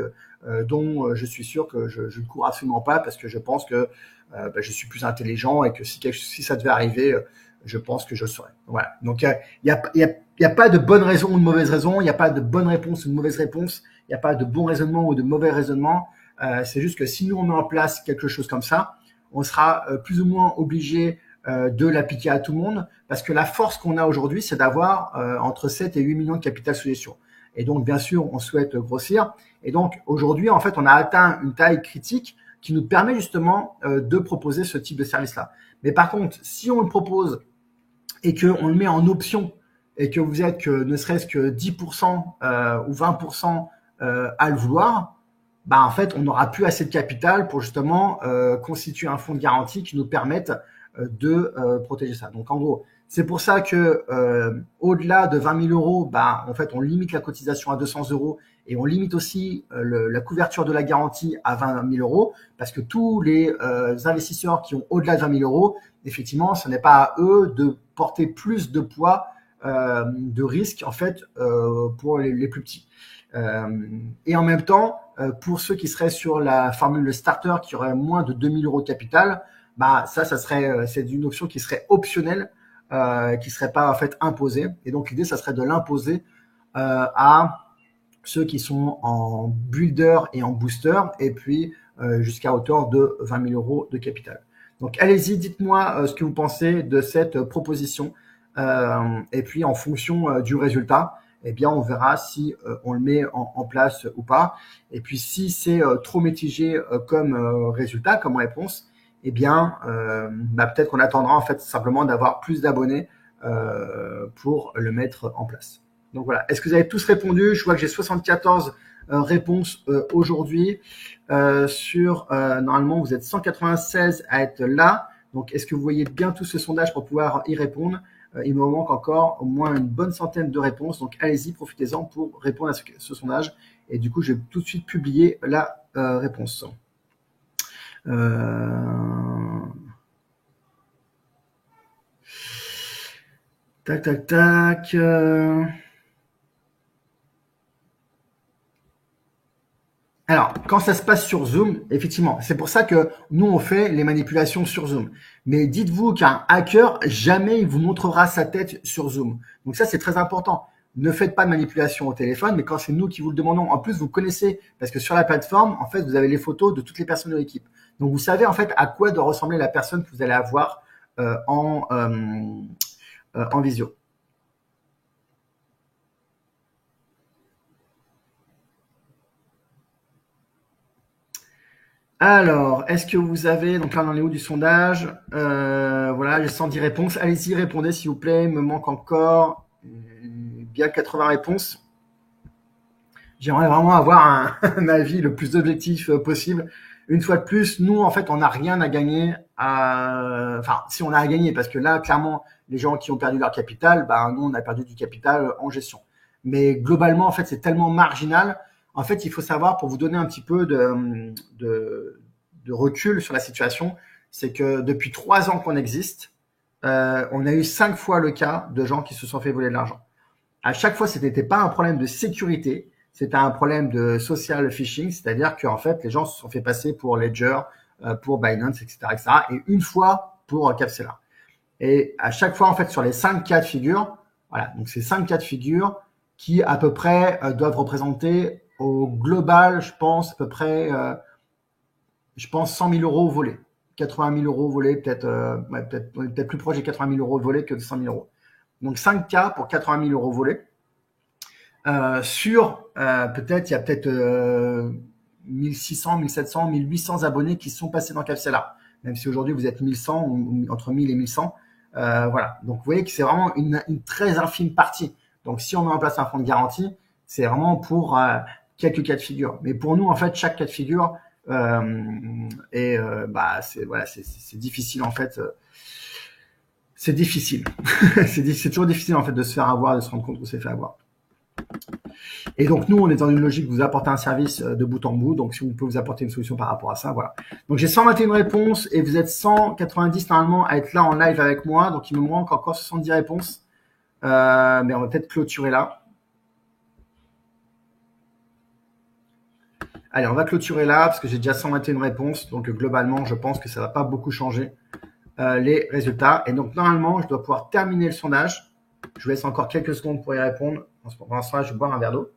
dont je suis sûr que je ne cours absolument pas parce que je pense que je suis plus intelligent et que si ça devait arriver, je pense que je le saurais. Voilà. Donc il y a pas de bonne raison ou de mauvaise raison, il n'y a pas de bonne réponse ou de mauvaise réponse, il n'y a pas de bon raisonnement ou de mauvais raisonnement. C'est juste que si nous on met en place quelque chose comme ça, on sera plus ou moins obligé de l'appliquer à tout le monde parce que la force qu'on a aujourd'hui, c'est d'avoir entre 7 et 8 millions de capital sous gestion. Et donc, bien sûr, on souhaite grossir. Et donc, aujourd'hui, en fait, on a atteint une taille critique qui nous permet justement de proposer ce type de service-là. Mais par contre, si on le propose et qu'on le met en option et que vous êtes que ne serait-ce que 10% ou 20% à le vouloir, en fait, on n'aura plus assez de capital pour justement constituer un fonds de garantie qui nous permette de protéger ça. Donc, en gros, c'est pour ça que au-delà de 20 000 euros, en fait, on limite la cotisation à 200 euros et on limite aussi la couverture de la garantie à 20 000 euros parce que tous les investisseurs qui ont au-delà de 20 000 euros, effectivement, ce n'est pas à eux de porter plus de poids de risque en fait pour les plus petits. Et en même temps, pour ceux qui seraient sur la formule starter qui aurait moins de 2 000 euros de capital, c'est une option qui serait optionnelle, qui serait pas en fait imposée. Et donc l'idée, ça serait de l'imposer à ceux qui sont en builder et en booster, et puis jusqu'à hauteur de 20 000 euros de capital. Donc allez-y, dites-moi ce que vous pensez de cette proposition. Et puis en fonction du résultat, eh bien on verra si on le met en place ou pas. Et puis si c'est trop mitigé comme résultat, comme réponse, eh bien peut-être qu'on attendra en fait simplement d'avoir plus d'abonnés pour le mettre en place. Donc voilà. Est-ce que vous avez tous répondu? Je vois que j'ai 74 réponses aujourd'hui normalement vous êtes 196 à être là. Donc est-ce que vous voyez bien tout ce sondage pour pouvoir y répondre? Il me manque encore au moins une bonne centaine de réponses. Donc allez-y, profitez-en pour répondre à ce sondage. Et du coup, je vais tout de suite publier la réponse. Tac, tac, tac. Alors, quand ça se passe sur Zoom, effectivement, c'est pour ça que nous, on fait les manipulations sur Zoom. Mais dites-vous qu'un hacker, jamais il vous montrera sa tête sur Zoom. Donc ça, c'est très important. Ne faites pas de manipulation au téléphone, mais quand c'est nous qui vous le demandons, en plus, vous connaissez, parce que sur la plateforme, en fait, vous avez les photos de toutes les personnes de l'équipe. Donc, vous savez, en fait, à quoi doit ressembler la personne que vous allez avoir en visio. Alors, est-ce que vous avez, donc là on en est où du sondage? Voilà, j'ai 110 réponses. Allez-y, répondez s'il vous plaît. Il me manque encore bien 80 réponses. J'aimerais vraiment avoir un avis le plus objectif possible. Une fois de plus, nous, en fait, on n'a rien à gagner. Enfin, si on a à gagner, parce que là, clairement, les gens qui ont perdu leur capital, bah, nous, on a perdu du capital en gestion. Mais globalement, en fait, c'est tellement marginal. En fait, il faut savoir, pour vous donner un petit peu de recul sur la situation, c'est que depuis 3 ans qu'on existe, on a eu 5 fois le cas de gens qui se sont fait voler de l'argent. À chaque fois, ce n'était pas un problème de sécurité, c'était un problème de social phishing, c'est-à-dire qu'en fait, les gens se sont fait passer pour Ledger, pour Binance, etc., etc., et une fois pour Capsela. Et à chaque fois, en fait, sur les 5 cas de figure, voilà, donc ces 5 cas de figure qui à peu près doivent représenter au global, je pense à peu près, je pense 100 000 euros volés, 80 000 euros volés, peut-être plus proche des 80 000 euros volés que de 100 000 euros. Donc 5 cas pour 80 000 euros volés. Sur peut-être, il y a peut-être 1600, 1700, 1800 abonnés qui sont passés dans Capsela. Même si aujourd'hui vous êtes 1100 ou entre 1000 et 1100. Voilà. Donc vous voyez que c'est vraiment une très infime partie. Donc si on met en place un fonds de garantie, c'est vraiment pour quelques cas de figure. Mais pour nous, en fait, chaque cas de figure c'est difficile en fait. C'est difficile. C'est toujours difficile en fait de se faire avoir, de se rendre compte qu'on s'est fait avoir. Et donc nous, on est dans une logique de vous apporter un service de bout en bout. Donc si on peut vous apporter une solution par rapport à ça, voilà. Donc j'ai 121 réponses et vous êtes 190 normalement à être là en live avec moi. Donc il me manque encore 70 réponses. Mais on va peut-être clôturer là. Allez, on va clôturer là parce que j'ai déjà 121 réponses. Donc globalement, je pense que ça va pas beaucoup changer les résultats. Et donc normalement, je dois pouvoir terminer le sondage. Je vous laisse encore quelques secondes pour y répondre. Pendant ce temps, je vais boire un verre d'eau.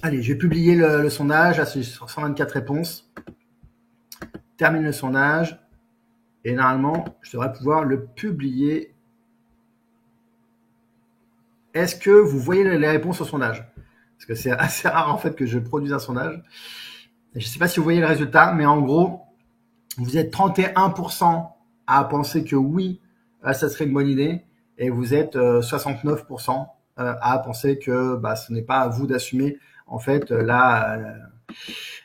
Allez, je vais publier le sondage. Là, c'est sur 124 réponses. Termine le sondage. Et normalement, je devrais pouvoir le publier. Est-ce que vous voyez les réponses au sondage? Parce que c'est assez rare en fait que je produise un sondage. Et je ne sais pas si vous voyez le résultat, mais en gros, vous êtes 31% à penser que oui, ça serait une bonne idée. Et vous êtes 69% à penser que ce n'est pas à vous d'assumer en fait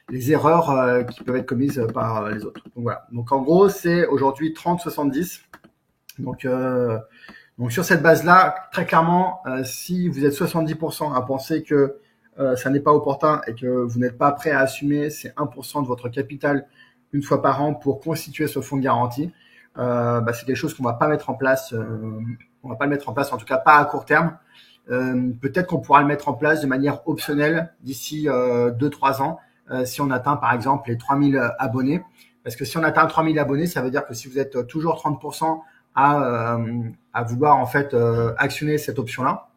les erreurs qui peuvent être commises par les autres. Donc voilà. Donc en gros, c'est aujourd'hui 30-70. Donc sur cette base-là, très clairement, si vous êtes 70% à penser que ça n'est pas opportun et que vous n'êtes pas prêt à assumer ces 1% de votre capital une fois par an pour constituer ce fonds de garantie, c'est quelque chose qu'on va pas mettre en place. On va pas le mettre en place, en tout cas pas à court terme. Peut-être qu'on pourra le mettre en place de manière optionnelle d'ici 2-3 ans, si on atteint par exemple les 3000 abonnés. Parce que si on atteint 3000 abonnés, ça veut dire que si vous êtes toujours 30% à vouloir en fait actionner cette option-là,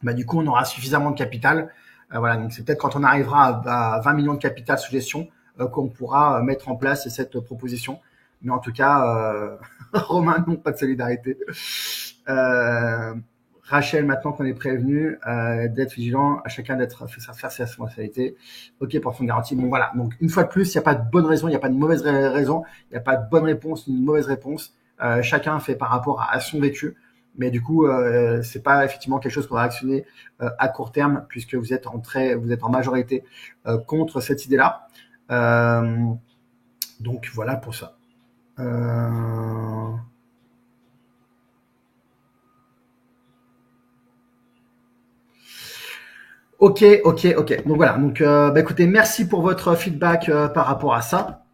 du coup on aura suffisamment de capital. Voilà, donc c'est peut-être quand on arrivera à 20 millions de capital sous gestion qu'on pourra mettre en place cette proposition. Mais en tout cas, Romain, non, pas de solidarité. Rachel, maintenant qu'on est prévenu, d'être vigilant à chacun d'être faire ses responsabilités. Ok, pour fonds de garantie. Bon, voilà. Donc, une fois de plus, il n'y a pas de bonne raison, il n'y a pas de mauvaise raison, il n'y a pas de bonne réponse ni de mauvaise réponse. Chacun fait par rapport à son vécu. Mais du coup, c'est pas effectivement quelque chose qu'on va actionner à court terme puisque vous êtes en majorité contre cette idée-là. Donc voilà pour ça. Ok. Donc voilà. Donc écoutez, merci pour votre feedback par rapport à ça.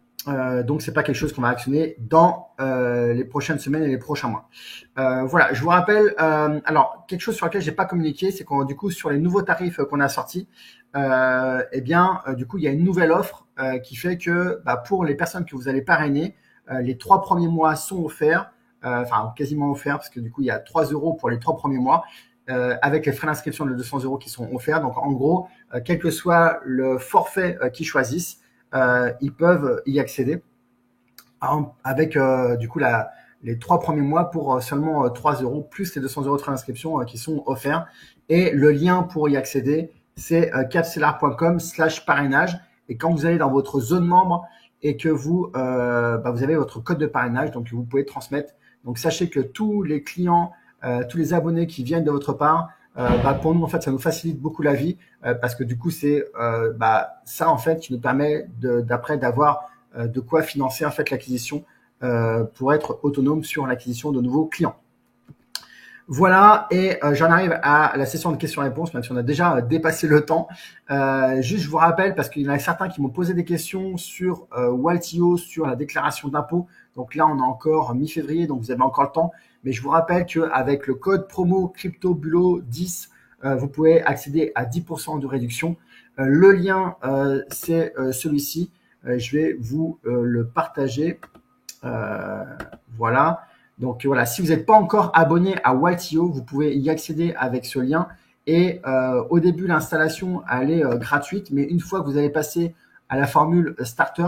Donc c'est pas quelque chose qu'on va actionner dans les prochaines semaines et les prochains mois. Voilà, je vous rappelle. Alors quelque chose sur lequel j'ai pas communiqué, c'est qu'on du coup sur les nouveaux tarifs qu'on a sortis, du coup il y a une nouvelle offre qui fait que pour les personnes que vous allez parrainer, les 3 premiers mois sont offerts, enfin quasiment offerts parce que du coup il y a 3 € pour les 3 premiers mois. Avec les frais d'inscription de 200 € qui sont offerts. Donc en gros, quel que soit le forfait qu'ils choisissent, ils peuvent y accéder avec du coup les 3 premiers mois pour seulement 3 € plus les 200 € de frais d'inscription qui sont offerts. Et le lien pour y accéder, c'est capselar.com/parrainage. Et quand vous allez dans votre zone membre et que vous avez votre code de parrainage, donc vous pouvez transmettre. Donc sachez que tous les clients tous les abonnés qui viennent de votre part, pour nous, en fait, ça nous facilite beaucoup la vie parce que du coup, c'est ça, en fait, qui nous permet d'après d'avoir de quoi financer en fait l'acquisition pour être autonome sur l'acquisition de nouveaux clients. Voilà, et j'en arrive à la session de questions-réponses, même si on a déjà dépassé le temps. Juste, je vous rappelle, parce qu'il y en a certains qui m'ont posé des questions sur Waltio, sur la déclaration d'impôt. Donc là, on est encore mi-février, donc vous avez encore le temps. Mais je vous rappelle qu'avec le code promo CryptoBulot10, vous pouvez accéder à 10% de réduction. Le lien, c'est celui-ci. Je vais vous le partager. Voilà. Donc voilà, si vous n'êtes pas encore abonné à Waltio, vous pouvez y accéder avec ce lien. Et au début, l'installation, elle est gratuite, mais une fois que vous avez passé à la formule starter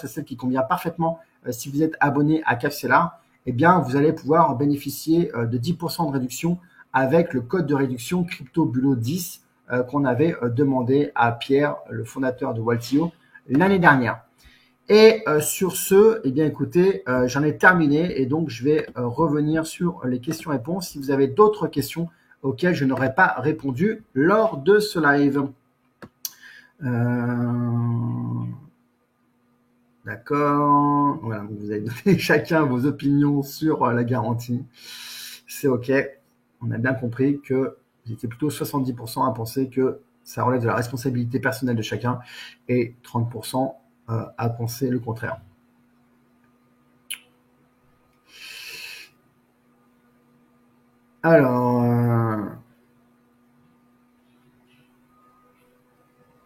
c'est celle qui convient parfaitement si vous êtes abonné à Capcellar, eh bien vous allez pouvoir bénéficier de 10% de réduction avec le code de réduction CryptoBulot10 qu'on avait demandé à Pierre, le fondateur de Waltio, l'année dernière. Et sur ce, eh bien écoutez, j'en ai terminé et donc je vais revenir sur les questions-réponses. Si vous avez d'autres questions auxquelles je n'aurais pas répondu lors de ce live. D'accord. Voilà, vous avez donné chacun vos opinions sur la garantie. C'est OK. On a bien compris que vous étiez plutôt 70% à penser que ça relève de la responsabilité personnelle de chacun et 30% à penser le contraire.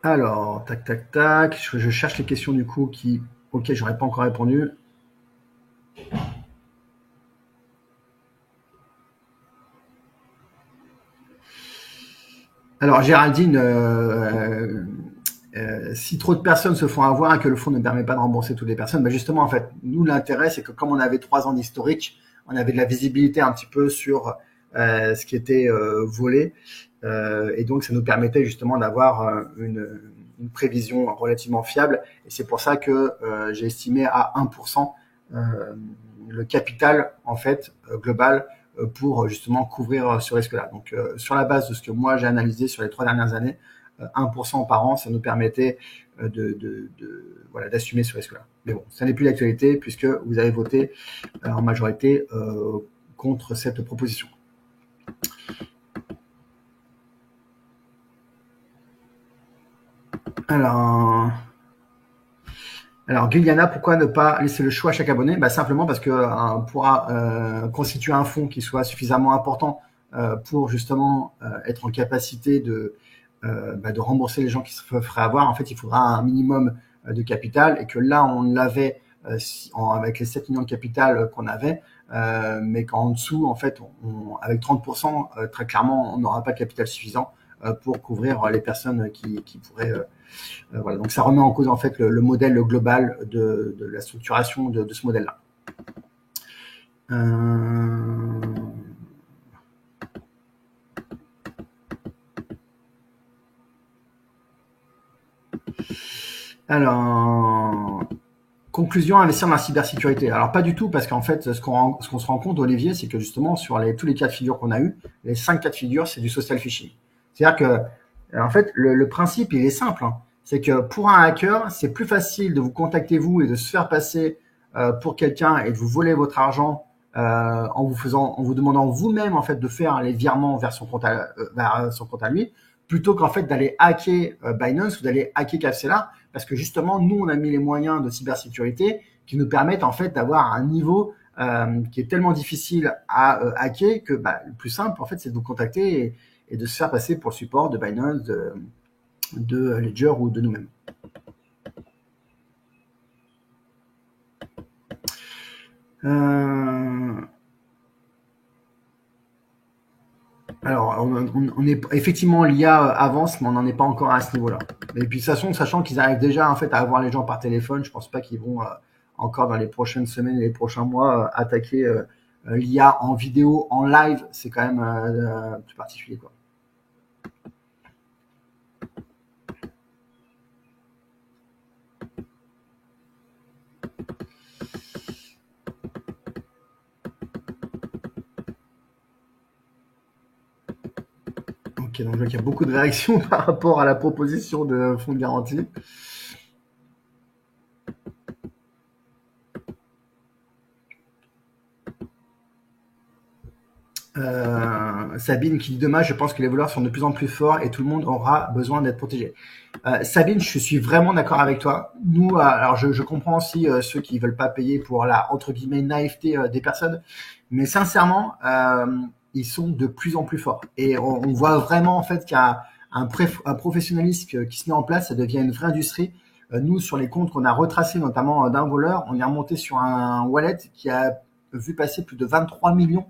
Alors, tac, tac, tac. Je cherche les questions du coup auxquelles j'aurais pas encore répondu. Alors, Géraldine, si trop de personnes se font avoir et que le fonds ne permet pas de rembourser toutes les personnes, justement, en fait, nous, l'intérêt, c'est que comme on avait 3 ans d'historique, on avait de la visibilité un petit peu sur ce qui était volé. Et donc, ça nous permettait justement d'avoir une prévision relativement fiable. Et c'est pour ça que j'ai estimé à 1% le capital, en fait, global pour justement couvrir ce risque-là. Donc, sur la base de ce que moi j'ai analysé sur les 3 dernières années, 1% par an, ça nous permettait d'assumer ce risque-là. Mais bon, ça n'est plus d'actualité puisque vous avez voté en majorité contre cette proposition. Alors, Guyliana, pourquoi ne pas laisser le choix à chaque abonné? Simplement parce que on pourra constituer un fonds qui soit suffisamment important pour justement être en capacité de rembourser les gens qui se feraient avoir. En fait, il faudra un minimum de capital et que là, on l'avait avec les 7 millions de capital qu'on avait, mais qu'en dessous, en fait, avec 30%, très clairement, on n'aura pas de capital suffisant pour couvrir les personnes qui pourraient voilà, donc ça remet en cause en fait le modèle global de la structuration de ce modèle-là. Alors, conclusion, investir dans la cybersécurité. Alors pas du tout, parce qu'en fait, ce qu'on se rend compte, Olivier, c'est que justement, sur tous les cas de figure qu'on a eu, les 5 cas de figure, c'est du social phishing. C'est-à-dire que, en fait, le principe, il est simple. Hein. C'est que pour un hacker, c'est plus facile de vous contacter vous et de se faire passer pour quelqu'un et de vous voler votre argent en vous demandant vous-même en fait de faire les virements vers son compte à lui, plutôt qu'en fait d'aller hacker Binance ou d'aller hacker Capcellar, parce que justement nous on a mis les moyens de cybersécurité qui nous permettent en fait d'avoir un niveau qui est tellement difficile à hacker que le plus simple en fait c'est de vous contacter et de se faire passer pour le support de Binance, de Ledger ou de nous-mêmes. Alors, on est effectivement l'IA avance, mais on n'en est pas encore à ce niveau-là. Et puis de toute façon, sachant qu'ils arrivent déjà en fait à avoir les gens par téléphone, je pense pas qu'ils vont encore dans les prochaines semaines et les prochains mois attaquer l'IA en vidéo, en live. C'est quand même plus particulier, quoi. Ok, donc je vois qu'il y a beaucoup de réactions par rapport à la proposition de fonds de garantie. Sabine qui dit dommage, je pense que les voleurs sont de plus en plus forts et tout le monde aura besoin d'être protégé. Sabine, je suis vraiment d'accord avec toi. Nous, alors je comprends aussi ceux qui veulent pas payer pour la entre guillemets naïveté des personnes, mais sincèrement, ils sont de plus en plus forts et on voit vraiment en fait qu'il y a un professionnalisme qui se met en place, ça devient une vraie industrie. Nous, sur les comptes qu'on a retracés, notamment d'un voleur, on est remonté sur un wallet qui a vu passer plus de 23 millions.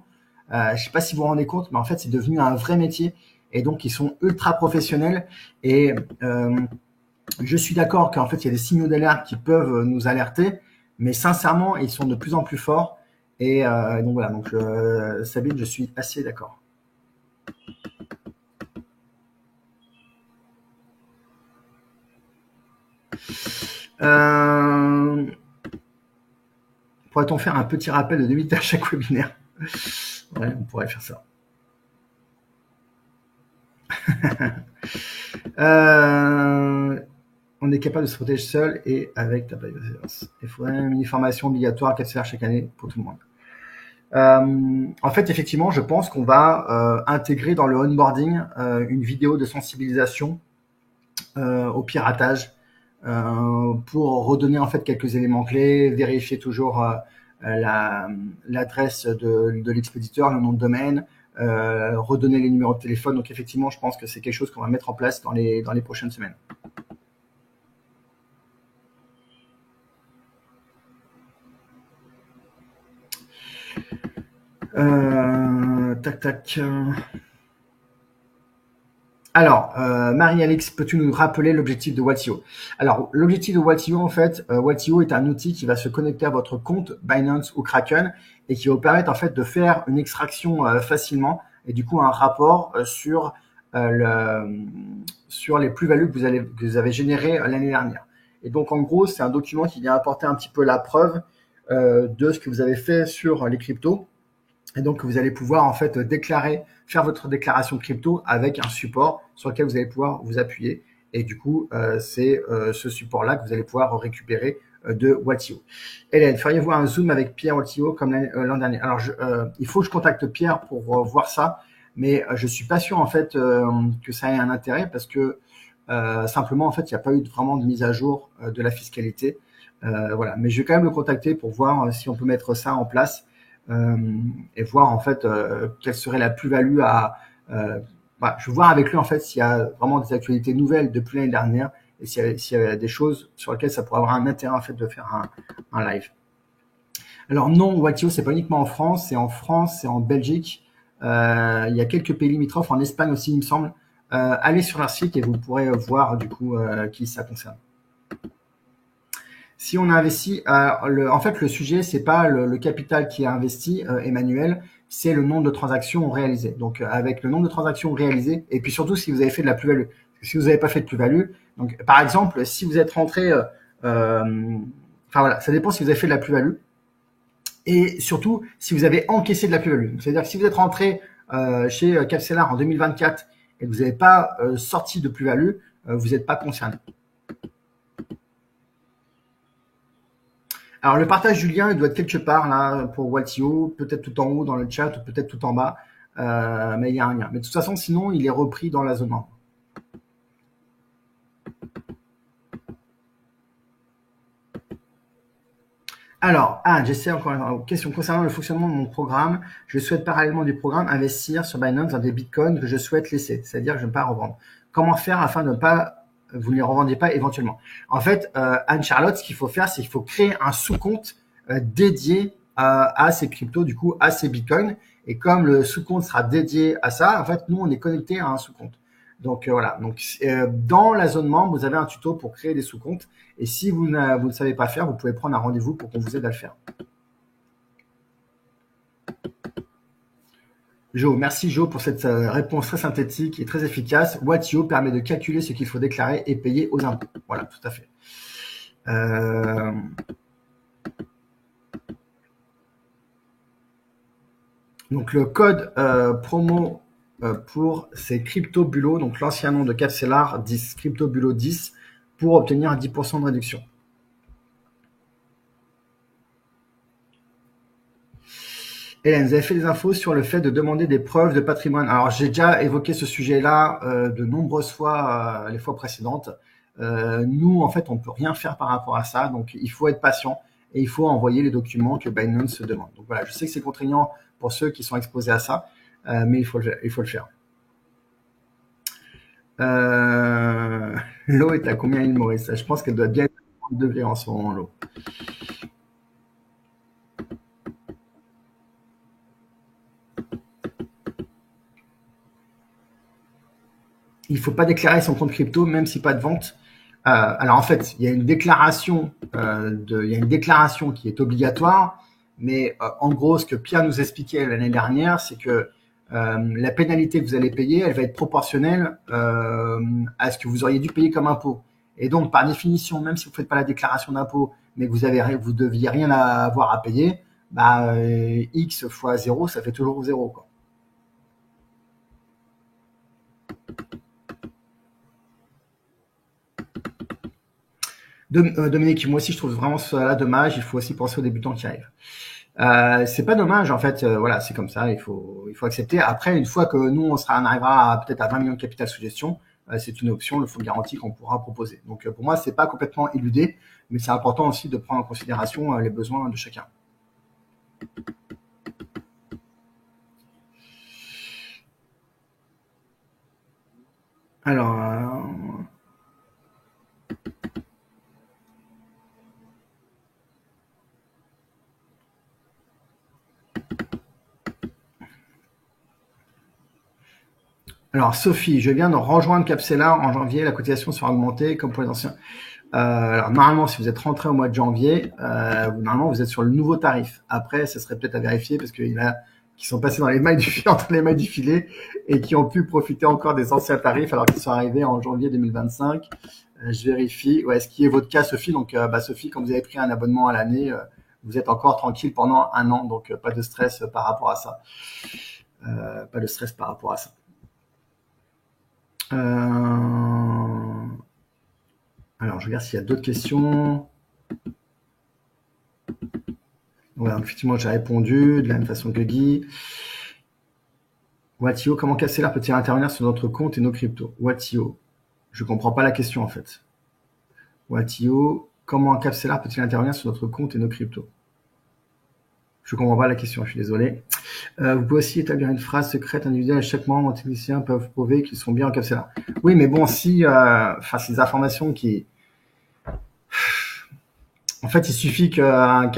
Je sais pas si vous vous rendez compte, mais en fait, c'est devenu un vrai métier. Et donc, ils sont ultra professionnels. Et je suis d'accord qu'en fait, il y a des signaux d'alerte qui peuvent nous alerter, mais sincèrement, ils sont de plus en plus forts. Et donc voilà, donc Sabine, je suis assez d'accord. Pourrait-on faire un petit rappel de 2 minutes à chaque webinaire? Ouais, on pourrait faire ça. On est capable de se protéger seul et avec ta bienveillance. Il faudrait une formation obligatoire qu'elle se faire chaque année pour tout le monde. En fait, effectivement, je pense qu'on va intégrer dans le onboarding une vidéo de sensibilisation au piratage pour redonner en fait quelques éléments clés, vérifier toujours l'adresse de l'expéditeur, le nom de domaine, redonner les numéros de téléphone. Donc effectivement, je pense que c'est quelque chose qu'on va mettre en place dans les prochaines semaines. Tac tac. Alors, Marie-Alix, peux-tu nous rappeler l'objectif de Watio? Alors, l'objectif de Watio, en fait, Watio est un outil qui va se connecter à votre compte Binance ou Kraken et qui va vous permettre en fait de faire une extraction facilement et du coup un rapport sur les plus-values que vous avez générées l'année dernière. Et donc, en gros, c'est un document qui vient apporter un petit peu la preuve de ce que vous avez fait sur les cryptos. Et donc, vous allez pouvoir en fait faire votre déclaration crypto avec un support sur lequel vous allez pouvoir vous appuyer. Et du coup, c'est ce support-là que vous allez pouvoir récupérer de Watio. Hélène, feriez-vous un zoom avec Pierre Watio comme l'an dernier? Alors, il faut que je contacte Pierre pour voir ça, mais je suis pas sûr en fait que ça ait un intérêt parce que simplement en fait, il n'y a pas eu vraiment de mise à jour de la fiscalité. Voilà, mais je vais quand même le contacter pour voir si on peut mettre ça en place et voir en fait quelle serait la plus-value à. Voilà, je vais voir avec lui en fait s'il y a vraiment des actualités nouvelles depuis l'année dernière et s'il y a des choses sur lesquelles ça pourrait avoir un intérêt en fait de faire un live. Alors non, Watio c'est pas uniquement en France, c'est en Belgique. Il y a quelques pays limitrophes, en Espagne aussi il me semble. Allez sur leur site et vous pourrez voir du coup qui ça concerne. Si on investit, en fait, le sujet, c'est pas le capital qui est investi, Emmanuel, c'est le nombre de transactions réalisées. Donc, avec le nombre de transactions réalisées, et puis surtout si vous avez fait de la plus-value. Si vous n'avez pas fait de plus-value, donc par exemple, si vous êtes rentré, enfin voilà, ça dépend si vous avez fait de la plus-value, et surtout si vous avez encaissé de la plus-value. C'est-à-dire que si vous êtes rentré chez Capcellar en 2024 et que vous n'avez pas sorti de plus-value, vous n'êtes pas concerné. Alors, le partage du lien, il doit être quelque part là pour Watio, peut-être tout en haut dans le chat ou peut-être tout en bas, mais il y a un lien. Mais de toute façon, sinon, il est repris dans la zone membre. Alors, j'essaie encore une question concernant le fonctionnement de mon programme. Je souhaite parallèlement du programme investir sur Binance dans des bitcoins que je souhaite laisser, c'est-à-dire que je ne veux pas revendre. Comment faire afin de ne pas, vous ne les revendiez pas éventuellement? En fait, Anne-Charlotte, ce qu'il faut faire, c'est qu'il faut créer un sous-compte dédié à ces cryptos, du coup, à ces bitcoins. Et comme le sous-compte sera dédié à ça, en fait, nous, on est connecté à un sous-compte. Donc voilà. Donc dans la zone membre, vous avez un tuto pour créer des sous-comptes. Et si vous ne savez pas faire, vous pouvez prendre un rendez-vous pour qu'on vous aide à le faire. Jo, merci Jo pour cette réponse très synthétique et très efficace. Watio permet de calculer ce qu'il faut déclarer et payer aux impôts. Voilà, tout à fait. Donc le code promo pour ces CryptoBulo, donc l'ancien nom de Capcellar 10, CryptoBulo 10, pour obtenir 10% de réduction. Hélène, vous avez fait des infos sur le fait de demander des preuves de patrimoine. Alors, j'ai déjà évoqué ce sujet-là de nombreuses fois, les fois précédentes. Nous, en fait, on ne peut rien faire par rapport à ça. Donc, il faut être patient et il faut envoyer les documents que Binance se demande. Donc, voilà, je sais que c'est contraignant pour ceux qui sont exposés à ça, mais il faut le faire. L'eau est à combien, l'île Maurice? Je pense qu'elle doit bien être à 30 degrés en ce moment, l'eau. Il ne faut pas déclarer son compte crypto, même si pas de vente. Alors en fait, il y a une déclaration, qui est obligatoire, mais en gros, ce que Pierre nous expliquait l'année dernière, c'est que la pénalité que vous allez payer, elle va être proportionnelle à ce que vous auriez dû payer comme impôt. Et donc, par définition, même si vous ne faites pas la déclaration d'impôt, mais que vous deviez rien avoir à payer, X fois 0, ça fait toujours 0, quoi. Dominique, moi aussi je trouve vraiment cela dommage. Il faut aussi penser aux débutants qui arrivent. C'est pas dommage en fait. Voilà, c'est comme ça. Il faut accepter. Après, une fois que nous on arrivera peut-être à 20 millions de capital sous gestion, c'est une option, le fonds de garantie qu'on pourra proposer. Donc pour moi, c'est pas complètement éludé, mais c'est important aussi de prendre en considération les besoins de chacun. Alors. Alors Sophie, je viens de rejoindre Capcellar en janvier, la cotisation sera augmentée comme pour les anciens. Alors normalement, si vous êtes rentré au mois de janvier, normalement vous êtes sur le nouveau tarif. Après, ça serait peut-être à vérifier parce qu'il y en a qui sont passés dans les mailles entre les mailles du filet et qui ont pu profiter encore des anciens tarifs alors qu'ils sont arrivés en janvier 2025. Je vérifie. Ouais, ce qui est votre cas, Sophie. Donc, Sophie, quand vous avez pris un abonnement à l'année, vous êtes encore tranquille pendant un an, donc pas de stress par rapport à ça. Pas de stress par rapport à ça. Alors, je regarde s'il y a d'autres questions. Voilà, effectivement, j'ai répondu de la même façon que Guy. Watio, comment Capcellar peut-il intervenir sur notre compte et nos cryptos? Watio, je comprends pas la question en fait. Watio, comment Capcellar peut-il intervenir sur notre compte et nos cryptos? Je comprends pas la question, je suis désolé. Vous pouvez aussi établir une phrase secrète individuelle à chaque membre. Les techniciens peuvent prouver qu'ils sont bien en Capcellar. Oui, mais bon, si, ces informations qui, en fait, il suffit qu'un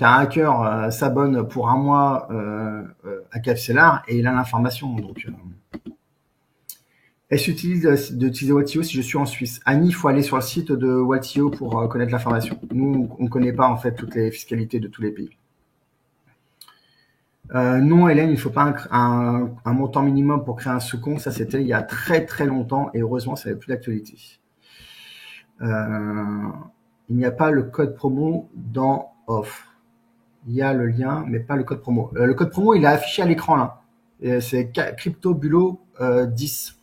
hacker s'abonne pour un mois à Capcellar et il a l'information. Donc, est-ce utile d'utiliser Watio si je suis en Suisse? Annie, il faut aller sur le site de Watio pour connaître l'information. Nous, on ne connaît pas en fait toutes les fiscalités de tous les pays. Non, Hélène, il ne faut pas un montant minimum pour créer un sous-compte. Ça, c'était il y a très très longtemps et heureusement, ça n'avait plus d'actualité. Il n'y a pas le code promo dans offre. Il y a le lien, mais pas le code promo. Le code promo, il est affiché à l'écran là. C'est CryptoBulo 10.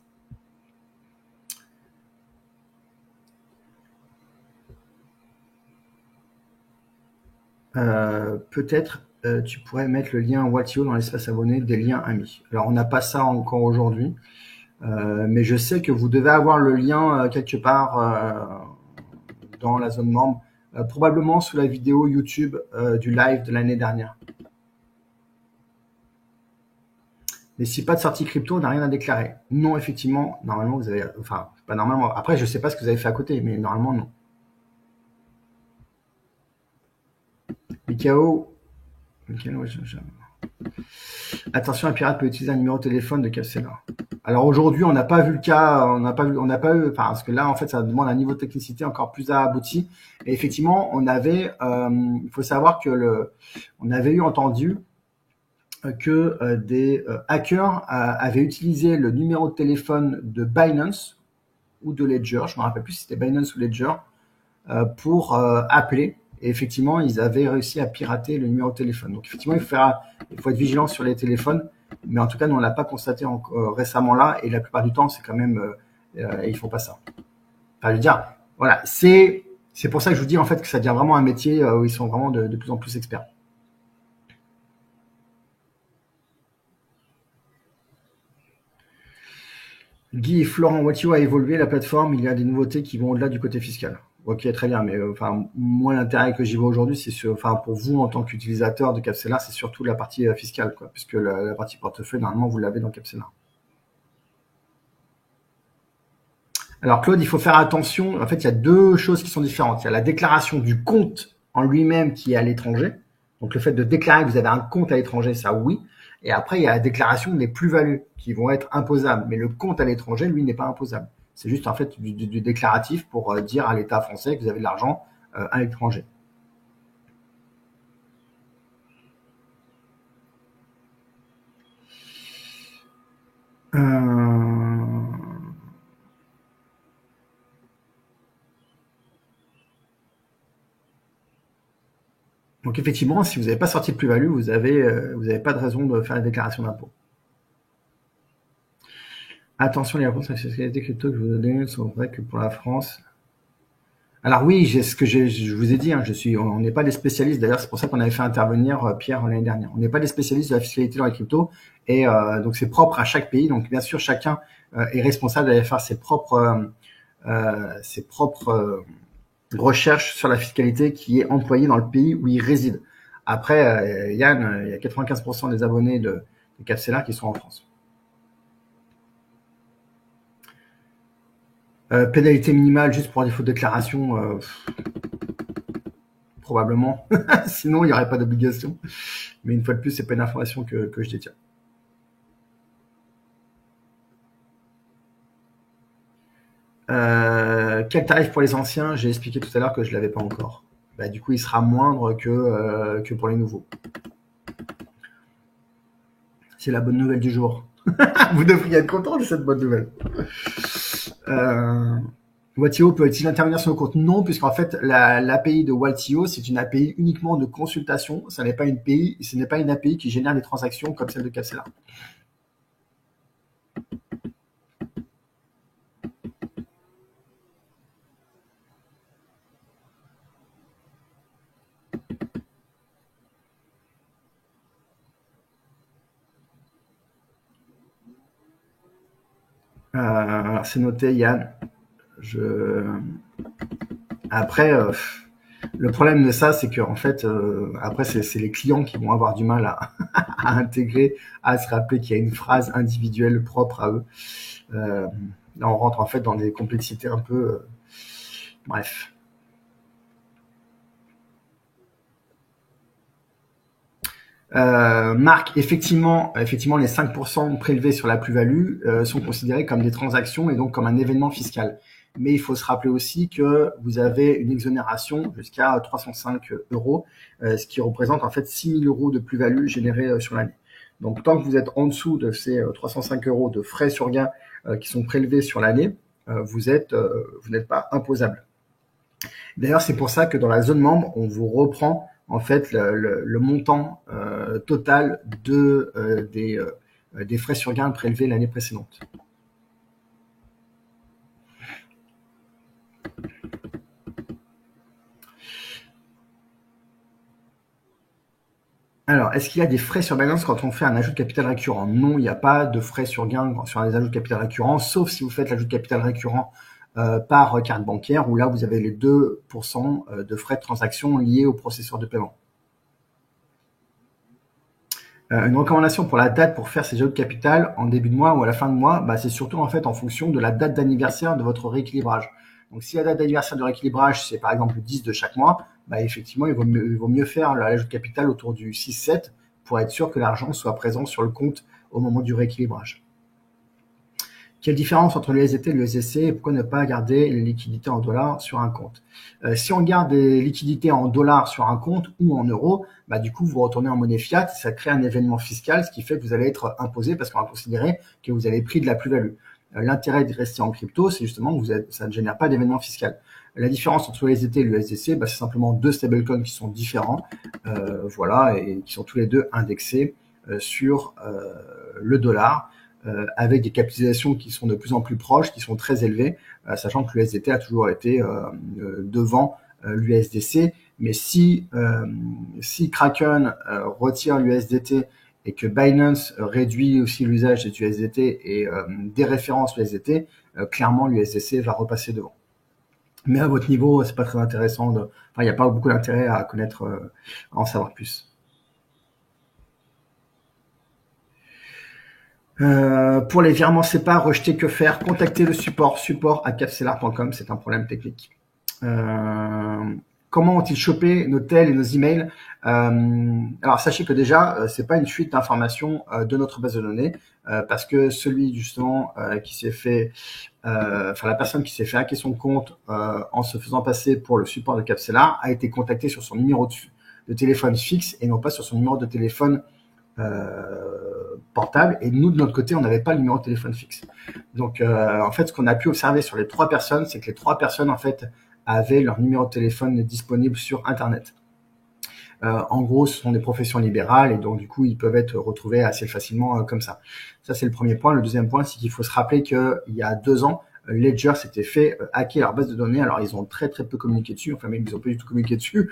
Peut-être tu pourrais mettre le lien Watio dans l'espace abonné des liens amis. Alors on n'a pas ça encore aujourd'hui, mais je sais que vous devez avoir le lien quelque part dans la zone membre, probablement sous la vidéo YouTube du live de l'année dernière. Mais si pas de sortie crypto, on n'a rien à déclarer. Non, effectivement, normalement vous avez, enfin pas normalement. Après, je sais pas ce que vous avez fait à côté, mais normalement non. Mikao, attention, un pirate peut utiliser un numéro de téléphone de Capcellar. Alors aujourd'hui, on n'a pas vu le cas, on n'a pas eu, parce que là, en fait, ça demande un niveau de technicité encore plus abouti. Et effectivement, il faut savoir que on avait eu entendu que des hackers avaient utilisé le numéro de téléphone de Binance ou de Ledger, je me rappelle plus si c'était Binance ou Ledger, pour appeler. Et effectivement, ils avaient réussi à pirater le numéro de téléphone. Donc effectivement, il faut être vigilant sur les téléphones Mais en tout cas, nous, on l'a pas constaté récemment là, et la plupart du temps, c'est quand même, ils font pas ça. Enfin, je veux dire, voilà, c'est pour ça que je vous dis en fait que ça devient vraiment un métier où ils sont vraiment de plus en plus experts. Guy et Florent, Watio a évolué la plateforme, il y a des nouveautés qui vont au-delà du côté fiscal. Ok, très bien, mais enfin, moi, l'intérêt que j'y vois aujourd'hui, c'est enfin, pour vous en tant qu'utilisateur de Capsela, c'est surtout la partie fiscale, quoi, puisque la partie portefeuille, normalement, vous l'avez dans Capsela. Alors, Claude, il faut faire attention. En fait, il y a deux choses qui sont différentes. Il y a la déclaration du compte en lui-même qui est à l'étranger. Donc, le fait de déclarer que vous avez un compte à l'étranger, ça, oui. Et après, il y a la déclaration des plus-values qui vont être imposables. Mais le compte à l'étranger, lui, n'est pas imposable. C'est juste, en fait, du déclaratif pour dire à l'État français que vous avez de l'argent à l'étranger. Donc effectivement, si vous n'avez pas sorti de plus-value, vous avez pas de raison de faire la déclaration d'impôt. Attention, les réponses à la fiscalité crypto que je vous donne sont vraies que pour la France. Alors oui, je vous ai dit, hein, on n'est pas des spécialistes. D'ailleurs, c'est pour ça qu'on avait fait intervenir Pierre l'année dernière. On n'est pas des spécialistes de la fiscalité dans les cryptos, et donc c'est propre à chaque pays. Donc bien sûr, chacun est responsable d'aller faire ses propres recherches sur la fiscalité qui est employée dans le pays où il réside. Après, Yann, il y a 95% des abonnés de Capsela qui sont en France. Pénalité minimale juste pour défaut de déclaration, probablement. Sinon, il n'y aurait pas d'obligation. Mais une fois de plus, c'est pas une information que je détiens. Quel tarif pour les anciens? J'ai expliqué tout à l'heure que je l'avais pas encore. Bah, du coup, il sera moindre que pour les nouveaux. C'est la bonne nouvelle du jour. Vous devriez être content de cette bonne nouvelle. Watio peut-il intervenir sur le compte? Non, puisqu'en fait, l'API de Watio, c'est une API uniquement de consultation. Ce n'est pas une API qui génère des transactions comme celle de Capsela. Alors, c'est noté, Yann. Après, le problème de ça, c'est que en fait, après, c'est les clients qui vont avoir du mal à intégrer, à se rappeler qu'il y a une phrase individuelle propre à eux. Là, on rentre en fait dans des complexités un peu. Bref. Marc, effectivement, les 5% prélevés sur la plus-value sont considérés comme des transactions et donc comme un événement fiscal. Mais il faut se rappeler aussi que vous avez une exonération jusqu'à 305 euros, ce qui représente en fait 6 000 euros de plus-value générée sur l'année. Donc tant que vous êtes en dessous de ces 305 euros de frais sur gain qui sont prélevés sur l'année, vous n'êtes pas imposable. D'ailleurs, c'est pour ça que dans la zone membre, on vous reprend en fait le montant total des frais sur gain prélevés l'année précédente. Alors, est-ce qu'il y a des frais sur balance quand on fait un ajout de capital récurrent? Non, il n'y a pas de frais sur gain sur les ajouts de capital récurrent, sauf si vous faites l'ajout de capital récurrent par carte bancaire, où là, vous avez les 2% de frais de transaction liés au processeur de paiement. Une recommandation pour la date pour faire ces ajouts de capital en début de mois ou à la fin de mois, bah, c'est surtout en fait en fonction de la date d'anniversaire de votre rééquilibrage. Donc si la date d'anniversaire de rééquilibrage, c'est par exemple le 10 de chaque mois, bah, effectivement, il vaut mieux faire l'ajout de capital autour du 6-7 pour être sûr que l'argent soit présent sur le compte au moment du rééquilibrage. Quelle différence entre le USDT et le USDC et pourquoi ne pas garder les liquidités en dollars sur un compte? Si on garde des liquidités en dollars sur un compte ou en euros, bah, du coup, vous retournez en monnaie fiat, ça crée un événement fiscal, ce qui fait que vous allez être imposé parce qu'on va considérer que vous avez pris de la plus-value. L'intérêt de rester en crypto, c'est justement que ça ne génère pas d'événement fiscal. La différence entre le USDT et le USDC, bah, c'est simplement deux stablecoins qui sont différents, voilà, et qui sont tous les deux indexés sur le dollar, avec des capitalisations qui sont de plus en plus proches, qui sont très élevées, sachant que l'USDT a toujours été devant l'USDC. Mais si Kraken retire l'USDT et que Binance réduit aussi l'usage des USDT et déréférence l'USDT, clairement l'USDC va repasser devant. Mais à votre niveau, c'est pas très intéressant. Enfin, il n'y a pas beaucoup d'intérêt à connaître, à en savoir plus. Pour les virements SEPA, rejeter, que faire? Contactez le support@capcellar.com, c'est un problème technique. Comment ont-ils chopé nos tels et nos emails? Alors sachez que déjà, c'est pas une fuite d'informations de notre base de données, parce que celui justement qui s'est fait, enfin la personne qui s'est fait hacker son compte en se faisant passer pour le support de Capcellar a été contacté sur son numéro de téléphone fixe et non pas sur son numéro de téléphone portable, et nous de notre côté on n'avait pas le numéro de téléphone fixe. Donc en fait ce qu'on a pu observer sur les 3 personnes, c'est que les 3 personnes en fait avaient leur numéro de téléphone disponible sur internet. En gros ce sont des professions libérales et donc du coup ils peuvent être retrouvés assez facilement comme ça. Ça c'est le premier point. Le deuxième point, c'est qu'il faut se rappeler qu'il y a 2 ans Ledger s'était fait hacker leur base de données. Alors ils ont très peu communiqué dessus, enfin même ils ont pas du tout communiqué dessus.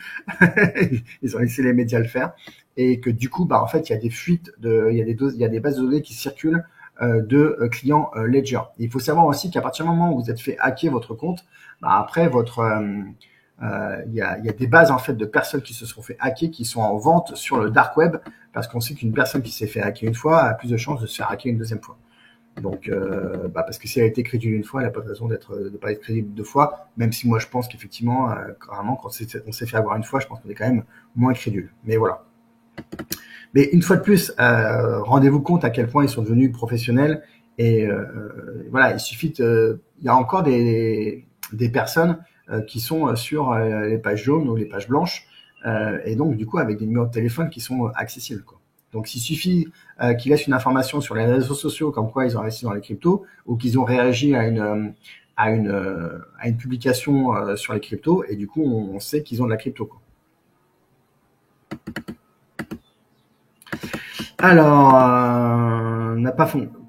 Ils ont laissé les médias le faire, et que du coup en fait il y a des fuites il y a des bases de données qui circulent de clients Ledger. Et il faut savoir aussi qu'à partir du moment où vous êtes fait hacker votre compte, après il y a des bases en fait de personnes qui se sont fait hacker qui sont en vente sur le dark web, parce qu'on sait qu'une personne qui s'est fait hacker une fois a plus de chances de se faire hacker une deuxième fois. Donc, parce que si elle a été crédible une fois, elle n'a pas de raison de pas être crédible 2 fois, même si moi je pense qu'effectivement, carrément, quand on s'est fait avoir une fois, je pense qu'on est quand même moins crédule. Mais voilà. Mais une fois de plus, rendez-vous compte à quel point ils sont devenus professionnels. Et voilà, il suffit il y a encore des personnes qui sont sur les pages jaunes ou les pages blanches, et donc du coup avec des numéros de téléphone qui sont accessibles, quoi. Donc, il suffit qu'ils laissent une information sur les réseaux sociaux comme quoi ils ont investi dans les cryptos, ou qu'ils ont réagi à une publication sur les cryptos, et du coup, on sait qu'ils ont de la crypto, quoi. Alors,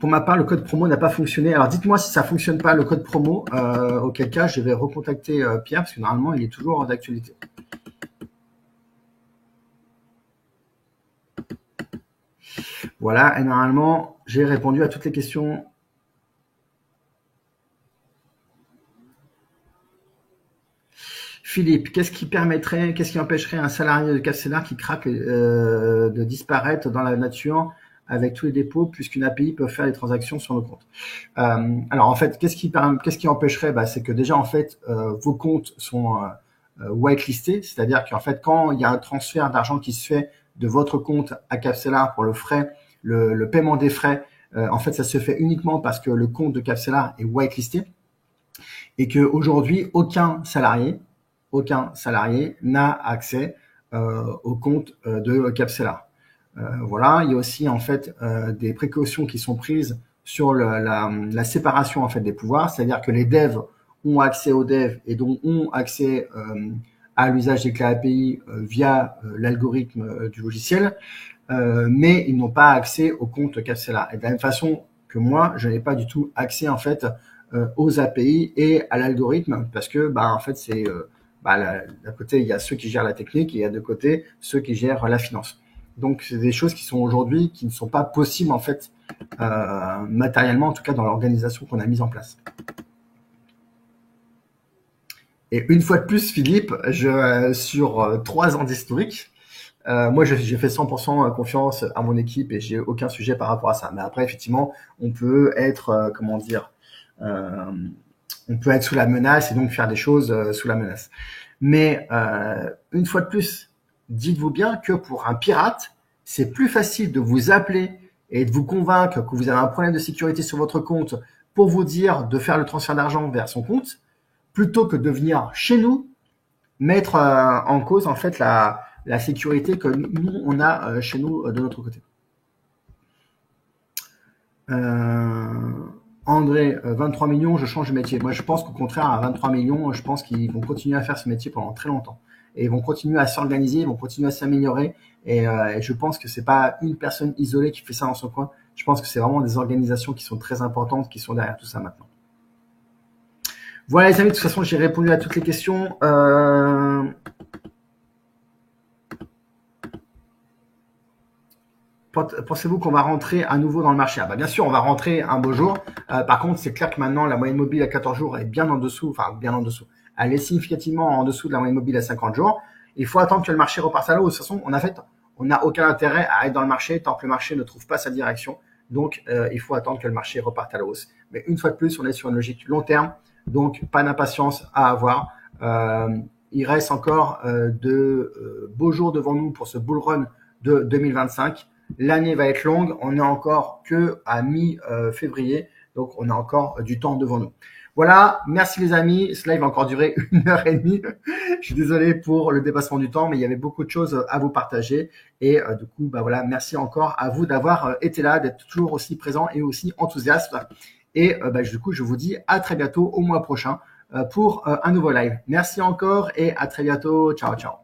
pour ma part, le code promo n'a pas fonctionné. Alors, dites-moi si ça fonctionne pas, le code promo, auquel cas je vais recontacter Pierre, parce que normalement, il est toujours d'actualité. Voilà, et normalement, j'ai répondu à toutes les questions. Philippe, qu'est-ce qui empêcherait un salarié de Capcellar qui craque de disparaître dans la nature avec tous les dépôts, puisqu'une API peut faire les transactions sur nos comptes? Alors en fait, qu'est-ce qui empêcherait? C'est que déjà en fait, vos comptes sont whitelistés, c'est-à-dire qu'en fait, quand il y a un transfert d'argent qui se fait de votre compte à Capcellar pour le paiement des frais, en fait, ça se fait uniquement parce que le compte de Capcellar est whitelisté, et que aujourd'hui aucun salarié n'a accès au compte de Capcellar. Voilà, il y a aussi en fait des précautions qui sont prises sur la séparation en fait des pouvoirs, c'est-à-dire que les devs ont accès aux devs et donc ont accès à l'usage des clés API via l'algorithme du logiciel, mais ils n'ont pas accès au compte Capcellar. Et de la même façon que moi, je n'ai pas du tout accès en fait aux API et à l'algorithme, parce que en fait c'est d'un côté il y a ceux qui gèrent la technique et il y a de côté ceux qui gèrent la finance. Donc c'est des choses qui sont aujourd'hui qui ne sont pas possibles en fait matériellement, en tout cas dans l'organisation qu'on a mise en place. Et une fois de plus, Philippe, sur 3 ans d'historique, moi j'ai fait 100% confiance à mon équipe et j'ai aucun sujet par rapport à ça. Mais après effectivement, on peut être on peut être sous la menace et donc faire des choses sous la menace. Mais une fois de plus, dites-vous bien que pour un pirate, c'est plus facile de vous appeler et de vous convaincre que vous avez un problème de sécurité sur votre compte pour vous dire de faire le transfert d'argent vers son compte, plutôt que de venir chez nous mettre en cause en fait la sécurité que nous on a chez nous de notre côté. André, 23 millions, je change de métier. Moi, je pense qu'au contraire, à 23 millions, je pense qu'ils vont continuer à faire ce métier pendant très longtemps. et ils vont continuer à s'organiser, ils vont continuer à s'améliorer. Et je pense que c'est pas une personne isolée qui fait ça dans son coin. Je pense que c'est vraiment des organisations qui sont très importantes, qui sont derrière tout ça maintenant. Voilà les amis, de toute façon j'ai répondu à toutes les questions. Pensez-vous qu'on va rentrer à nouveau dans le marché? Bien sûr, on va rentrer un beau jour. Par contre, c'est clair que maintenant, la moyenne mobile à 14 jours est bien en dessous, enfin bien en dessous. Elle est significativement en dessous de la moyenne mobile à 50 jours. Il faut attendre que le marché reparte à l'eau. De toute façon, on n'a aucun intérêt à être dans le marché tant que le marché ne trouve pas sa direction. Donc, il faut attendre que le marché reparte à la hausse. Mais une fois de plus, on est sur une logique long terme. Donc, pas d'impatience à avoir. Il reste encore de beaux jours devant nous pour ce bull run de 2025. L'année va être longue, on n'est encore que à mi-février, donc on a encore du temps devant nous. Voilà, merci les amis, ce live va encore durer 1h30. Je suis désolé pour le dépassement du temps, mais il y avait beaucoup de choses à vous partager. Et du coup, voilà, merci encore à vous d'avoir été là, d'être toujours aussi présent et aussi enthousiaste. Et du coup, je vous dis à très bientôt au mois prochain pour un nouveau live. Merci encore et à très bientôt. Ciao, ciao.